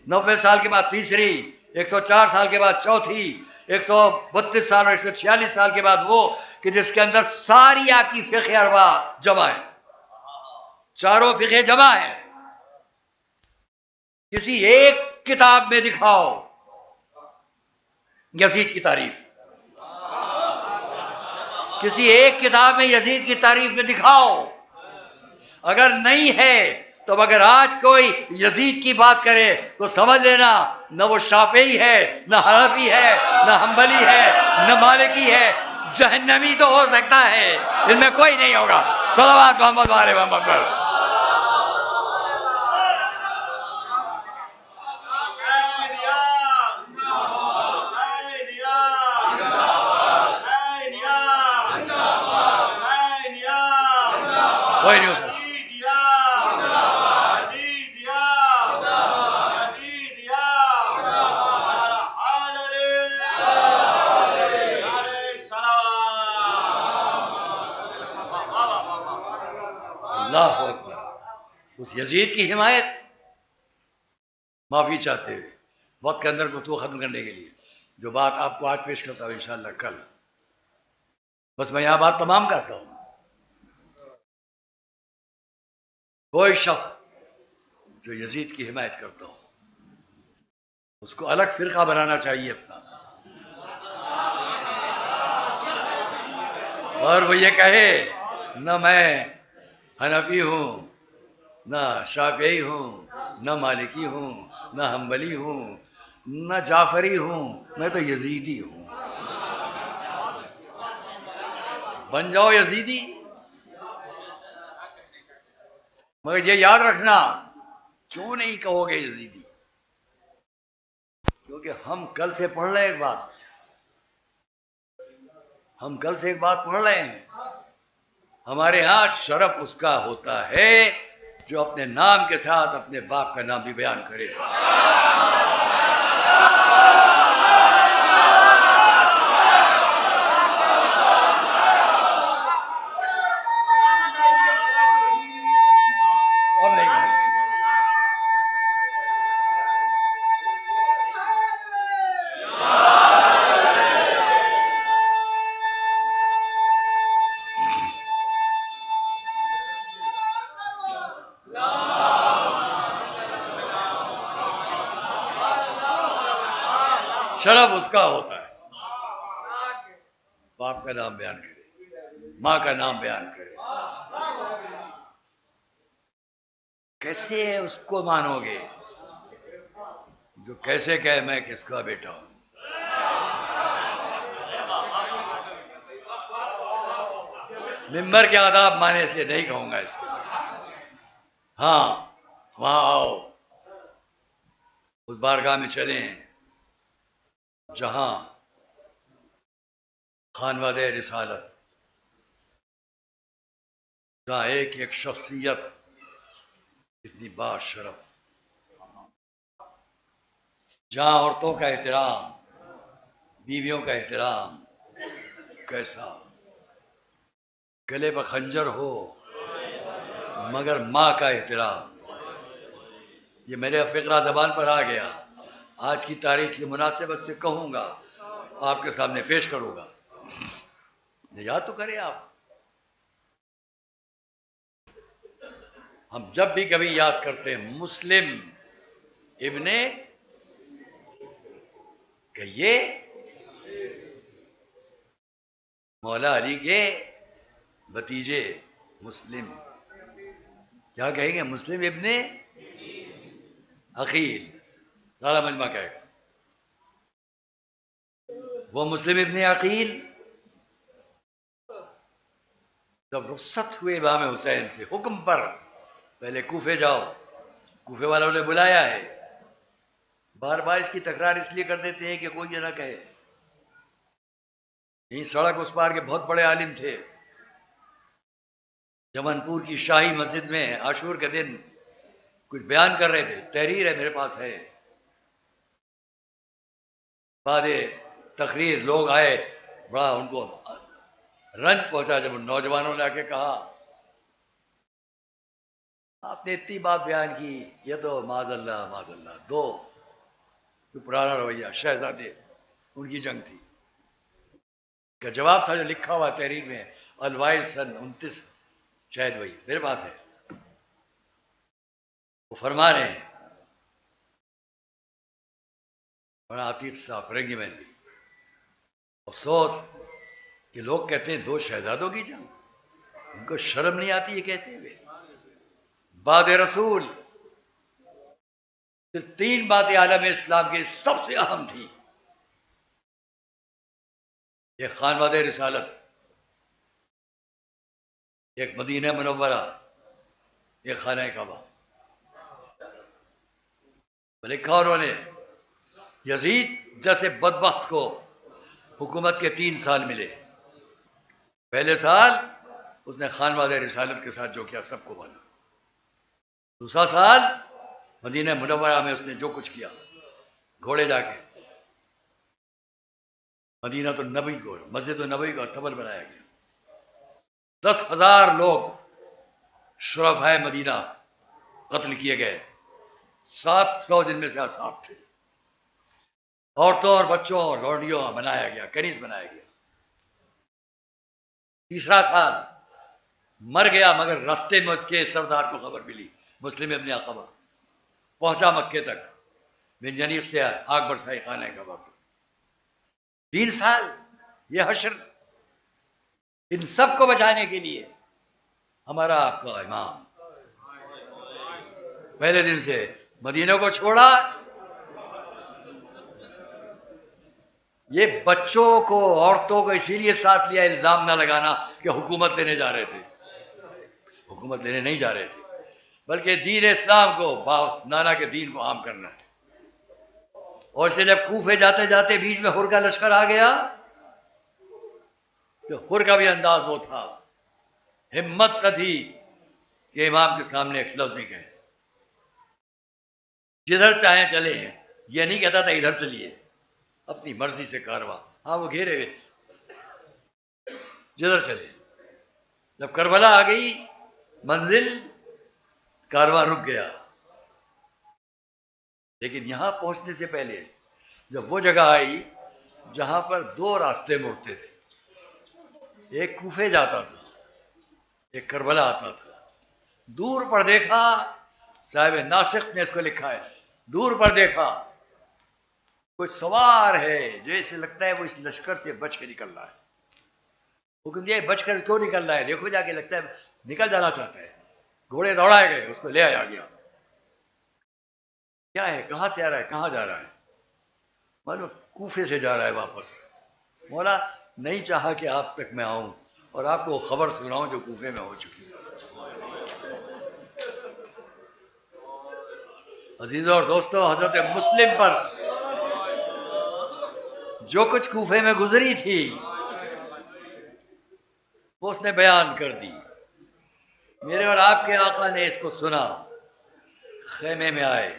90 سال کے بعد تیسری، 104 سال کے بعد چوتھی، 132 سال اور 146 سال کے بعد وہ کہ جس کے اندر ساری آپ کی فقہ اربعہ جمع ہے، چاروں فقہ جمع ہیں. کسی ایک کتاب میں دکھاؤ یزید کی تعریف، کسی ایک کتاب میں یزید کی تعریف میں دکھاؤ. اگر نہیں ہے تو اگر آج کوئی یزید کی بات کرے تو سمجھ لینا نہ وہ شافعی ہے، نہ حنفی ہے، نہ حنبلی ہے، نہ مالکی ہے، جہنمی تو ہو سکتا ہے، ان میں کوئی نہیں ہوگا. صلوات محمد وعلى محمد پر. کوئی نہیں ہو سکتا. اللہ اکبر. اس یزید کی حمایت، معافی چاہتے ہوئے وقت کے اندر گفتگو ختم کرنے کے لیے جو بات آپ کو آج پیش کرتا ہوں انشاءاللہ کل، بس میں یہاں بات تمام کرتا ہوں. کوئی شخص جو یزید کی حمایت کرتا ہو اس کو الگ فرقہ بنانا چاہیے اپنا، اور وہ یہ کہے نہ میں حنفی ہوں، نہ شافعی ہوں، نہ مالکی ہوں، نہ حنبلی ہوں، نہ جعفری ہوں، میں تو یزیدی ہوں. بن جاؤ یزیدی، مگر یہ یاد رکھنا کیوں نہیں کہو گے یزیدی، کیونکہ ہم کل سے پڑھ رہے ہیں ایک بات پڑھ رہے ہیں. ہمارے ہاں شرف اس کا ہوتا ہے جو اپنے نام کے ساتھ اپنے باپ کا نام بھی بیان کرے. شرف اس کا ہوتا ہے باپ کا نام بیان کرے، ماں کا نام بیان کرے. کیسے اس کو مانو گے جو کیسے کہے میں کس کا بیٹا ہوں؟ ممبر کے آداب مانے سے نہیں کہوں گا اس کو. ہاں وہاں آؤ، اس بارگاہ میں چلیں جہاں خانواد رسالت، جہاں ایک ایک شخصیت اتنی باشرف، جہاں عورتوں کا احترام، بیویوں کا احترام کیسا، گلے پر خنجر ہو مگر ماں کا احترام. یہ میرے فقرہ زبان پر آ گیا، آج کی تاریخ کی مناسبت سے کہوں گا، آپ کے سامنے پیش کروں گا. یاد تو کریں آپ. ہم جب بھی کبھی یاد کرتے ہیں مسلم ابن کہ یہ مولا علی کے بھتیجے مسلم، کیا کہیں گے؟ مسلم ابن عقیل. سارا مجمع کہے گا وہ مسلم ابن عقیل جب رخصت ہوئے امام حسین سے حکم پر، پہلے کوفے جاؤ، کوفے والوں نے بلایا ہے. بار بار اس کی تکرار اس لیے کر دیتے ہیں کہ کوئی یہ نہ کہے. یہیں سڑک اس پار کے بہت بڑے عالم تھے، جمن پور کی شاہی مسجد میں عاشور کے دن کچھ بیان کر رہے تھے. تحریر ہے میرے پاس ہے. بعد تقریر لوگ آئے، بڑا ان کو رنج پہنچا جب ان نوجوانوں نے آ کے کہا آپ نے اتنی بات بیان کی، یہ تو معاذ اللہ دو پرانا رویہ شہزادے ان کی جنگ تھی. کا جواب تھا جو لکھا ہوا تحریر میں، الوائل سن 29 شاید وہی میرے پاس ہے. وہ فرما رہے ہیں بڑا عتیق صاحب فرنگی میں بھی، افسوس کہ لوگ کہتے ہیں دو شہزادوں کی جنگ، ان کو شرم نہیں آتی یہ کہتے ہوئے. بعد رسول صرف 3 باتیں عالم اسلام کی سب سے اہم تھی. ایک خانواد رسالت، ایک مدینہ منورہ، ایک خانہ کعبہ. لکھا انہوں نے یزید جیسے بدبخت کو حکومت کے 3 سال ملے. پہلے سال اس نے خانواد رسالت کے ساتھ جو کیا سب کو معلوم. دوسرا سال مدینہ منورہ میں اس نے جو کچھ کیا، گھوڑے جا کے مدینہ تو نبی کو، مسجد النبوی کا استقبال بنایا گیا. 10,000 لوگ شرفائے مدینہ قتل کیے گئے، 700 جن میں سے 60 تھے. عورتوں اور بچوں اور لوڈیوں بنایا گیا، کنیز بنایا گیا. تیسرا سال مر گیا مگر رستے میں اس کے سردار کو خبر ملی، مسلم ابن عقبہ پہنچا مکے تک، من جنیب سے آگ برسائی خانہ کعبہ کو. 3 سال یہ حشر ان سب کو بچانے کے لیے ہمارا آپ کا امام پہلے دن سے مدینہ کو چھوڑا. یہ بچوں کو، عورتوں کو اسی لیے ساتھ لیا الزام نہ لگانا کہ حکومت لینے جا رہے تھے. حکومت لینے نہیں جا رہے تھے بلکہ دین اسلام کو، نانا کے دین کو عام کرنا ہے. اور اس لیے جب کوفے جاتے جاتے بیچ میں حر کا لشکر آ گیا، تو حر کا بھی انداز وہ تھا، ہمت نہ تھی کہ امام کے سامنے ایک لفظ نہیں کہے. جدھر چاہیں چلے ہیں، یہ نہیں کہتا تھا ادھر چلیے، اپنی مرضی سے کارواں. ہاں وہ گھیرے ہوئے جدھر چلے. جب کربلا آ گئی منزل، کارواں رک گیا. لیکن یہاں پہنچنے سے پہلے جب وہ جگہ آئی جہاں پر 2 راستے مڑتے تھے، ایک کوفے جاتا تھا، ایک کربلا آتا تھا. دور پر دیکھا، صاحب ناسخ نے اس کو لکھا ہے، دور پر دیکھا کوئی سوار ہے جو اسے لگتا ہے وہ اس لشکر سے بچ کے نکل رہا ہے. حکم دیا بچ کر کیوں نکل رہا ہے؟ دیکھو جا کے لگتا ہے نکل جانا چاہتا ہے. گھوڑے دوڑائے گئے, اس کو لے آیا گیا. کیا ہے, کہاں سے آ رہا ہے, کہاں جا رہا ہے؟ معلوم کوفے سے جا رہا ہے واپس. مولا نہیں چاہا کہ آپ تک میں آؤں اور آپ کو خبر سناؤں جو کوفے میں ہو چکی ہے. عزیزوں اور دوستوں, حضرت مسلم پر جو کچھ کوفے میں گزری تھی وہ اس نے بیان کر دی. میرے اور آپ کے آقا نے اس کو سنا. خیمے میں آئے,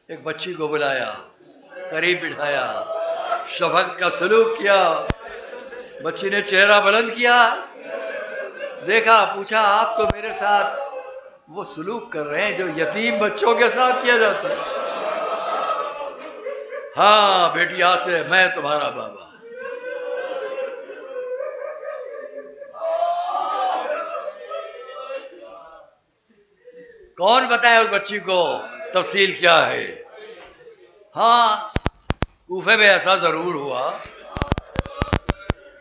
ایک بچی کو بلایا, قریب بٹھایا, شفقت کا سلوک کیا. بچی نے چہرہ بلند کیا, دیکھا, پوچھا آپ تو میرے ساتھ وہ سلوک کر رہے ہیں جو یتیم بچوں کے ساتھ کیا جاتا ہے. ہاں بیٹی, آج سے میں تمہارا بابا. کون بتائے اس بچی کو تفصیل کیا ہے؟ ہاں کوفے میں ایسا ضرور ہوا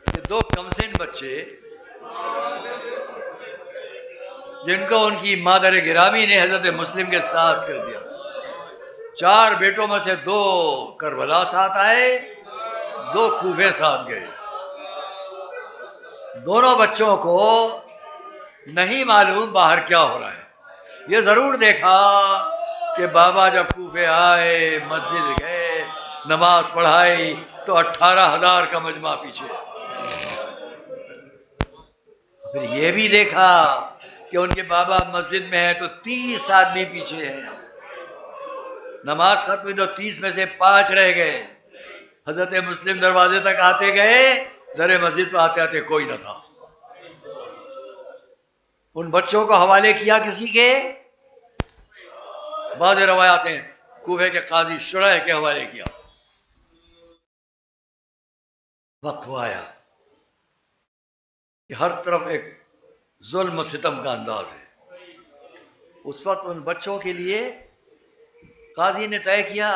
کہ دو کمسن بچے جن کو ان کی مادر گرامی نے حضرت مسلم کے ساتھ کر دیا. 4 بیٹوں میں سے 2 کربلا ساتھ آئے, 2 کوفے ساتھ گئے. دونوں بچوں کو نہیں معلوم باہر کیا ہو رہا ہے. یہ ضرور دیکھا کہ بابا جب کوفے آئے, مسجد گئے, نماز پڑھائی تو 18,000 کا مجمع پیچھے. پھر یہ بھی دیکھا کہ ان کے بابا مسجد میں ہیں تو 30 آدمی پیچھے ہیں. نماز ختم ہوئی تو 30 میں سے 5 رہ گئے. حضرت مسلم دروازے تک آتے گئے, در مسجد پہ آتے آتے کوئی نہ تھا. ان بچوں کو حوالے کیا کسی کے؟ بعض روایات ہیں کوفے کے قاضی شرح کے حوالے کیا. وقت آیا کہ ہر طرف ایک ظلم و ستم کا انداز ہے. اس وقت ان بچوں کے لیے قاضی نے طے کیا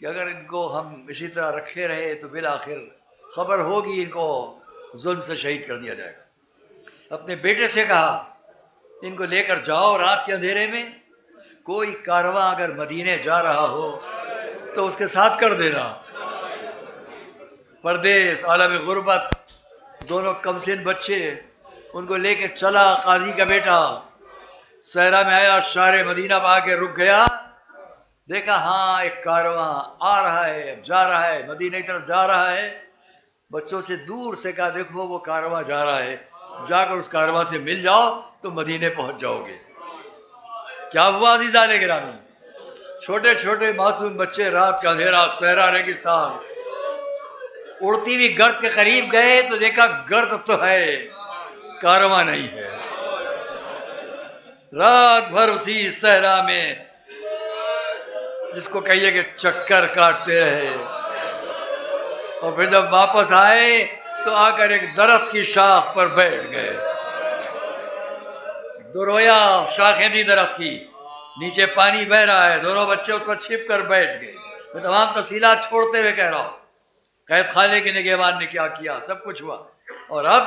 کہ اگر ان کو ہم اسی طرح رکھے رہے تو بالآخر خبر ہوگی ان کو ظلم سے شہید کر دیا جائے گا. اپنے بیٹے سے کہا ان کو لے کر جاؤ, رات کے اندھیرے میں کوئی کارواں اگر مدینے جا رہا ہو تو اس کے ساتھ کر دینا. پردیس, عالم غربت, دونوں کمسن بچے, ان کو لے کے چلا قاضی کا بیٹا. صحرا میں آیا, شارع مدینہ پہ آ کے رک گیا. دیکھا ہاں ایک کارواں آ رہا ہے, جا رہا ہے, مدینہ کی طرف جا رہا ہے. بچوں سے دور سے کہا دیکھو وہ کارواں جا رہا ہے, جا کر اس کارواں سے مل جاؤ تو مدینے پہنچ جاؤ گے. کیا ہوا عزیزان گرامی؟ چھوٹے چھوٹے معصوم بچے, رات کا اندھیرا, صحرا, ریگستان, اڑتی ہوئی گرد کے قریب گئے تو دیکھا گرد تو ہے, کارواں نہیں ہے. رات بھر اسی صحرا میں جس کو کہیے کہ چکر کاٹتے رہے, اور پھر جب واپس آئے تو آ کر ایک درخت کی شاخ پر بیٹھ گئے. درویا شاخیں تھی درخت کی, نیچے پانی بہ رہا ہے, دونوں بچے اس پر چھپ کر بیٹھ گئے. میں تمام تفصیلات چھوڑتے ہوئے کہہ رہا ہوں قید خانے کے نگہبان نے کیا کیا, سب کچھ ہوا. اور اب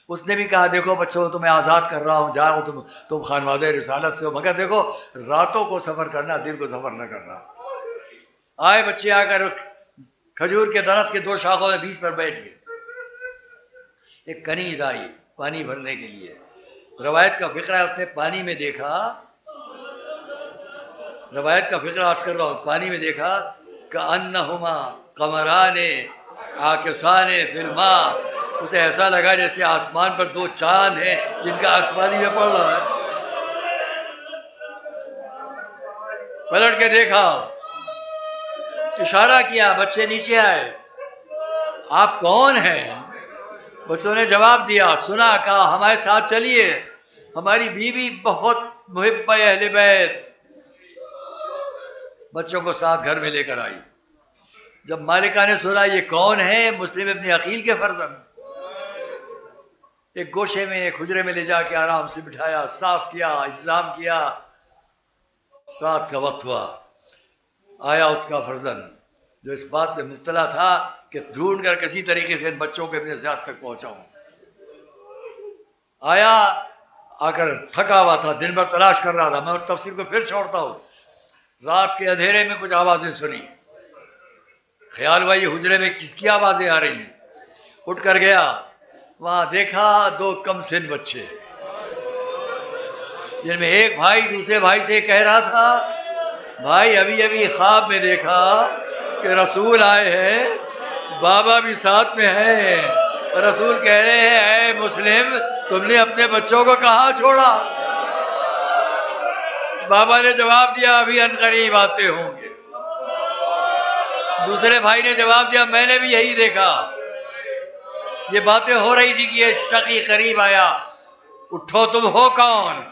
اس نے بھی کہا دیکھو بچوں تمہیں آزاد کر رہا ہوں, جاؤ تم خانوادہ رسالت سے ہو, مگر دیکھو راتوں کو سفر کرنا, دن کو سفر نہ کرنا. آئے بچے, آ کر کھجور کے درخت کے 2 شاخوں میں بیچ پر بیٹھ گئے. ایک کنیز آئی پانی بھرنے کے لیے. روایت کا فقرہ ہے, اس نے پانی میں دیکھا, روایت کا فقرہ عرض کر رہا ہوں, پانی میں دیکھا کأنہما قمران عاکسان فی الماء. اسے ایسا لگا جیسے آسمان پر 2 چاند ہیں جن کا عکس پانی میں پڑ رہا ہے. پلٹ کے دیکھا, اشارہ کیا, بچے نیچے آئے. آپ کون ہیں؟ بچوں نے جواب دیا, سنا, کہا ہمارے ساتھ چلیے, ہماری بیوی بہت محب اہل بیت. بچوں کو ساتھ گھر میں لے کر آئی. جب مالکہ نے سنا یہ کون ہے, مسلم ابن عقیل کے فرزند, ایک گوشے میں, ایک حجرے میں لے جا کے آرام سے بٹھایا, صاف کیا, انتظام کیا. رات کا وقت ہوا, آیا اس کا فرزند, جو اس بات میں مبتلا تھا کہ ڈھونڈ کر کسی طریقے سے ان بچوں کے اپنے ذات تک پہنچاؤں. آیا، آ کر تھکا ہوا تھا، دن بھر تلاش کر رہا تھا. میں اس تفسیر کو پھر چھوڑتا ہوں. رات کے اندھیرے میں کچھ آوازیں سنی. خیال ہوا یہ حجرے میں کس کی آوازیں آ رہی ہیں. اٹھ کر گیا، وہاں دیکھا 2 کم سن بچے، جن میں ایک بھائی دوسرے بھائی سے کہہ رہا تھا بھائی ابھی ابھی خواب میں دیکھا کہ رسول آئے ہیں، بابا بھی ساتھ میں ہے. رسول کہہ رہے ہیں اے مسلم تم نے اپنے بچوں کو کہاں چھوڑا؟ بابا نے جواب دیا ابھی عنقریب آتے ہوں گے. دوسرے بھائی نے جواب دیا میں نے بھی یہی دیکھا. یہ باتیں ہو رہی تھی کہ یہ شقی قریب آیا. اٹھو تم ہو کون؟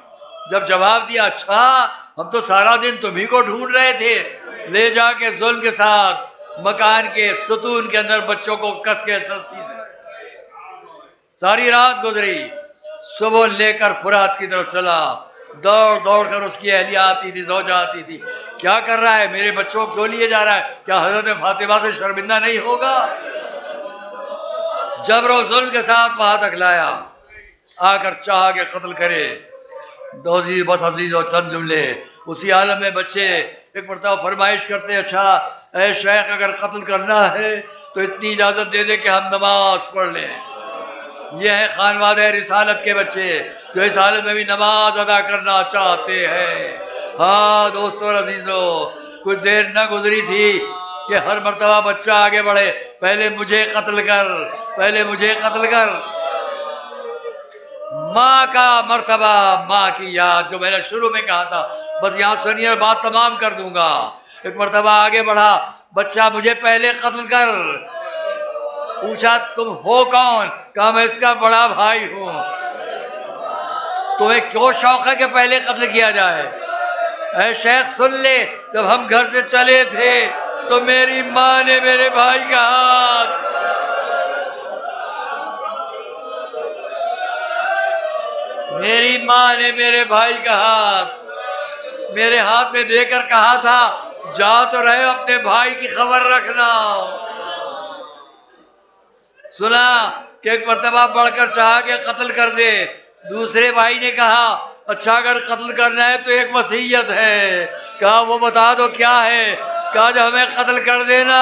جب جواب دیا اچھا ہم تو سارا دن تمہیں کو ڈھونڈ رہے تھے. لے جا کے ظلم کے ساتھ مکان کے ستون کے اندر بچوں کو کس کے سنسی سے. ساری رات گزری. صبح لے کر فرات کی طرف چلا. دوڑ دوڑ کر اس کی اہلیہ آتی تھی، زوجہ آتی تھی. کیا کر رہا ہے؟ میرے بچوں کو کیوں لیے جا رہا ہے؟ کیا حضرت فاطمہ سے شرمندہ نہیں ہوگا؟ جبر و ظلم کے ساتھ وہاں تک لایا. آ کر چاہا کہ قتل کرے. دوزی بس عزیز و چند جملے. اسی عالم میں بچے ایک مرتبہ فرمائش کرتے اچھا اے شیخ اگر قتل کرنا ہے تو اتنی اجازت دے دے کہ ہم نماز پڑھ لیں. یہ ہے خانوادہ رسالت کے بچے جو اس حالت میں بھی نماز ادا کرنا چاہتے ہیں. ہاں دوستو اور عزیزو، کچھ دیر نہ گزری تھی کہ ہر مرتبہ بچہ آگے بڑھے پہلے مجھے قتل کر، پہلے مجھے قتل کر. ماں کا مرتبہ، ماں کی یاد جو میں نے شروع میں کہا تھا، بس یہاں سنیے اور بات تمام کر دوں گا. ایک مرتبہ آگے بڑھا بچہ مجھے پہلے قتل کر. پوچھا تم ہو کون؟ کہا میں اس کا بڑا بھائی ہوں. تمہیں کیوں شوق ہے کہ پہلے قتل کیا جائے؟ اے شیخ سن لے، جب ہم گھر سے چلے تھے تو میری ماں نے میرے بھائی کا ہاتھ میری ماں نے میرے بھائی کا ہاتھ میرے ہاتھ میں دے کر کہا تھا جا تو رہے اپنے بھائی کی خبر رکھنا. سنا کہ ایک مرتبہ بڑھ کر چاہا کہ قتل کر دے. دوسرے بھائی نے کہا اچھا اگر قتل کرنا ہے تو ایک وصیت ہے. کہا وہ بتا دو کیا ہے؟ کہا جب ہمیں قتل کر دینا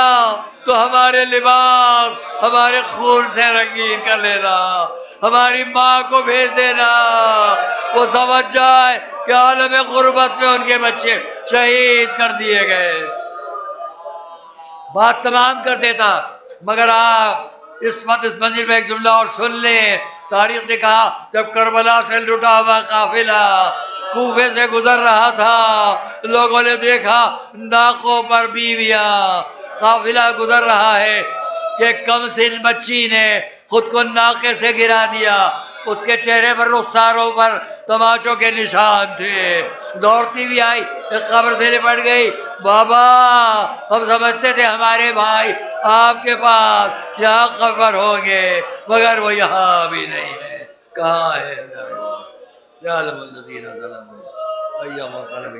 تو ہمارے لباس ہمارے خون سے رنگین کر لینا، ہماری ماں کو بھیج دینا. وہ سمجھ جائے کہ عالم غربت میں ان کے بچے شہید کر دیے گئے. بات تمام کر دیتا مگر آپ اس وقت اس منزل میں ایک جملہ اور سن لیں. تاریخ نے کہا جب کربلا سے لٹا ہوا قافلہ کوفے سے گزر رہا تھا، لوگوں نے دیکھا ناقوں پر بیویاں. قافلہ گزر رہا ہے کہ کم سن بچی نے خود کو ناقے سے گرا دیا. اس کے چہرے پر رخساروں پر تماچوں کے نشان تھے. دوڑتی بھی آئی، ایک قبر سے لپٹ گئی. بابا ہم سمجھتے تھے ہمارے بھائی آپ کے پاس یہاں قبر ہوں گے مگر وہ یہاں بھی نہیں ہے. کہاں ہے؟ یا لم الذین ظلموا ایام قلب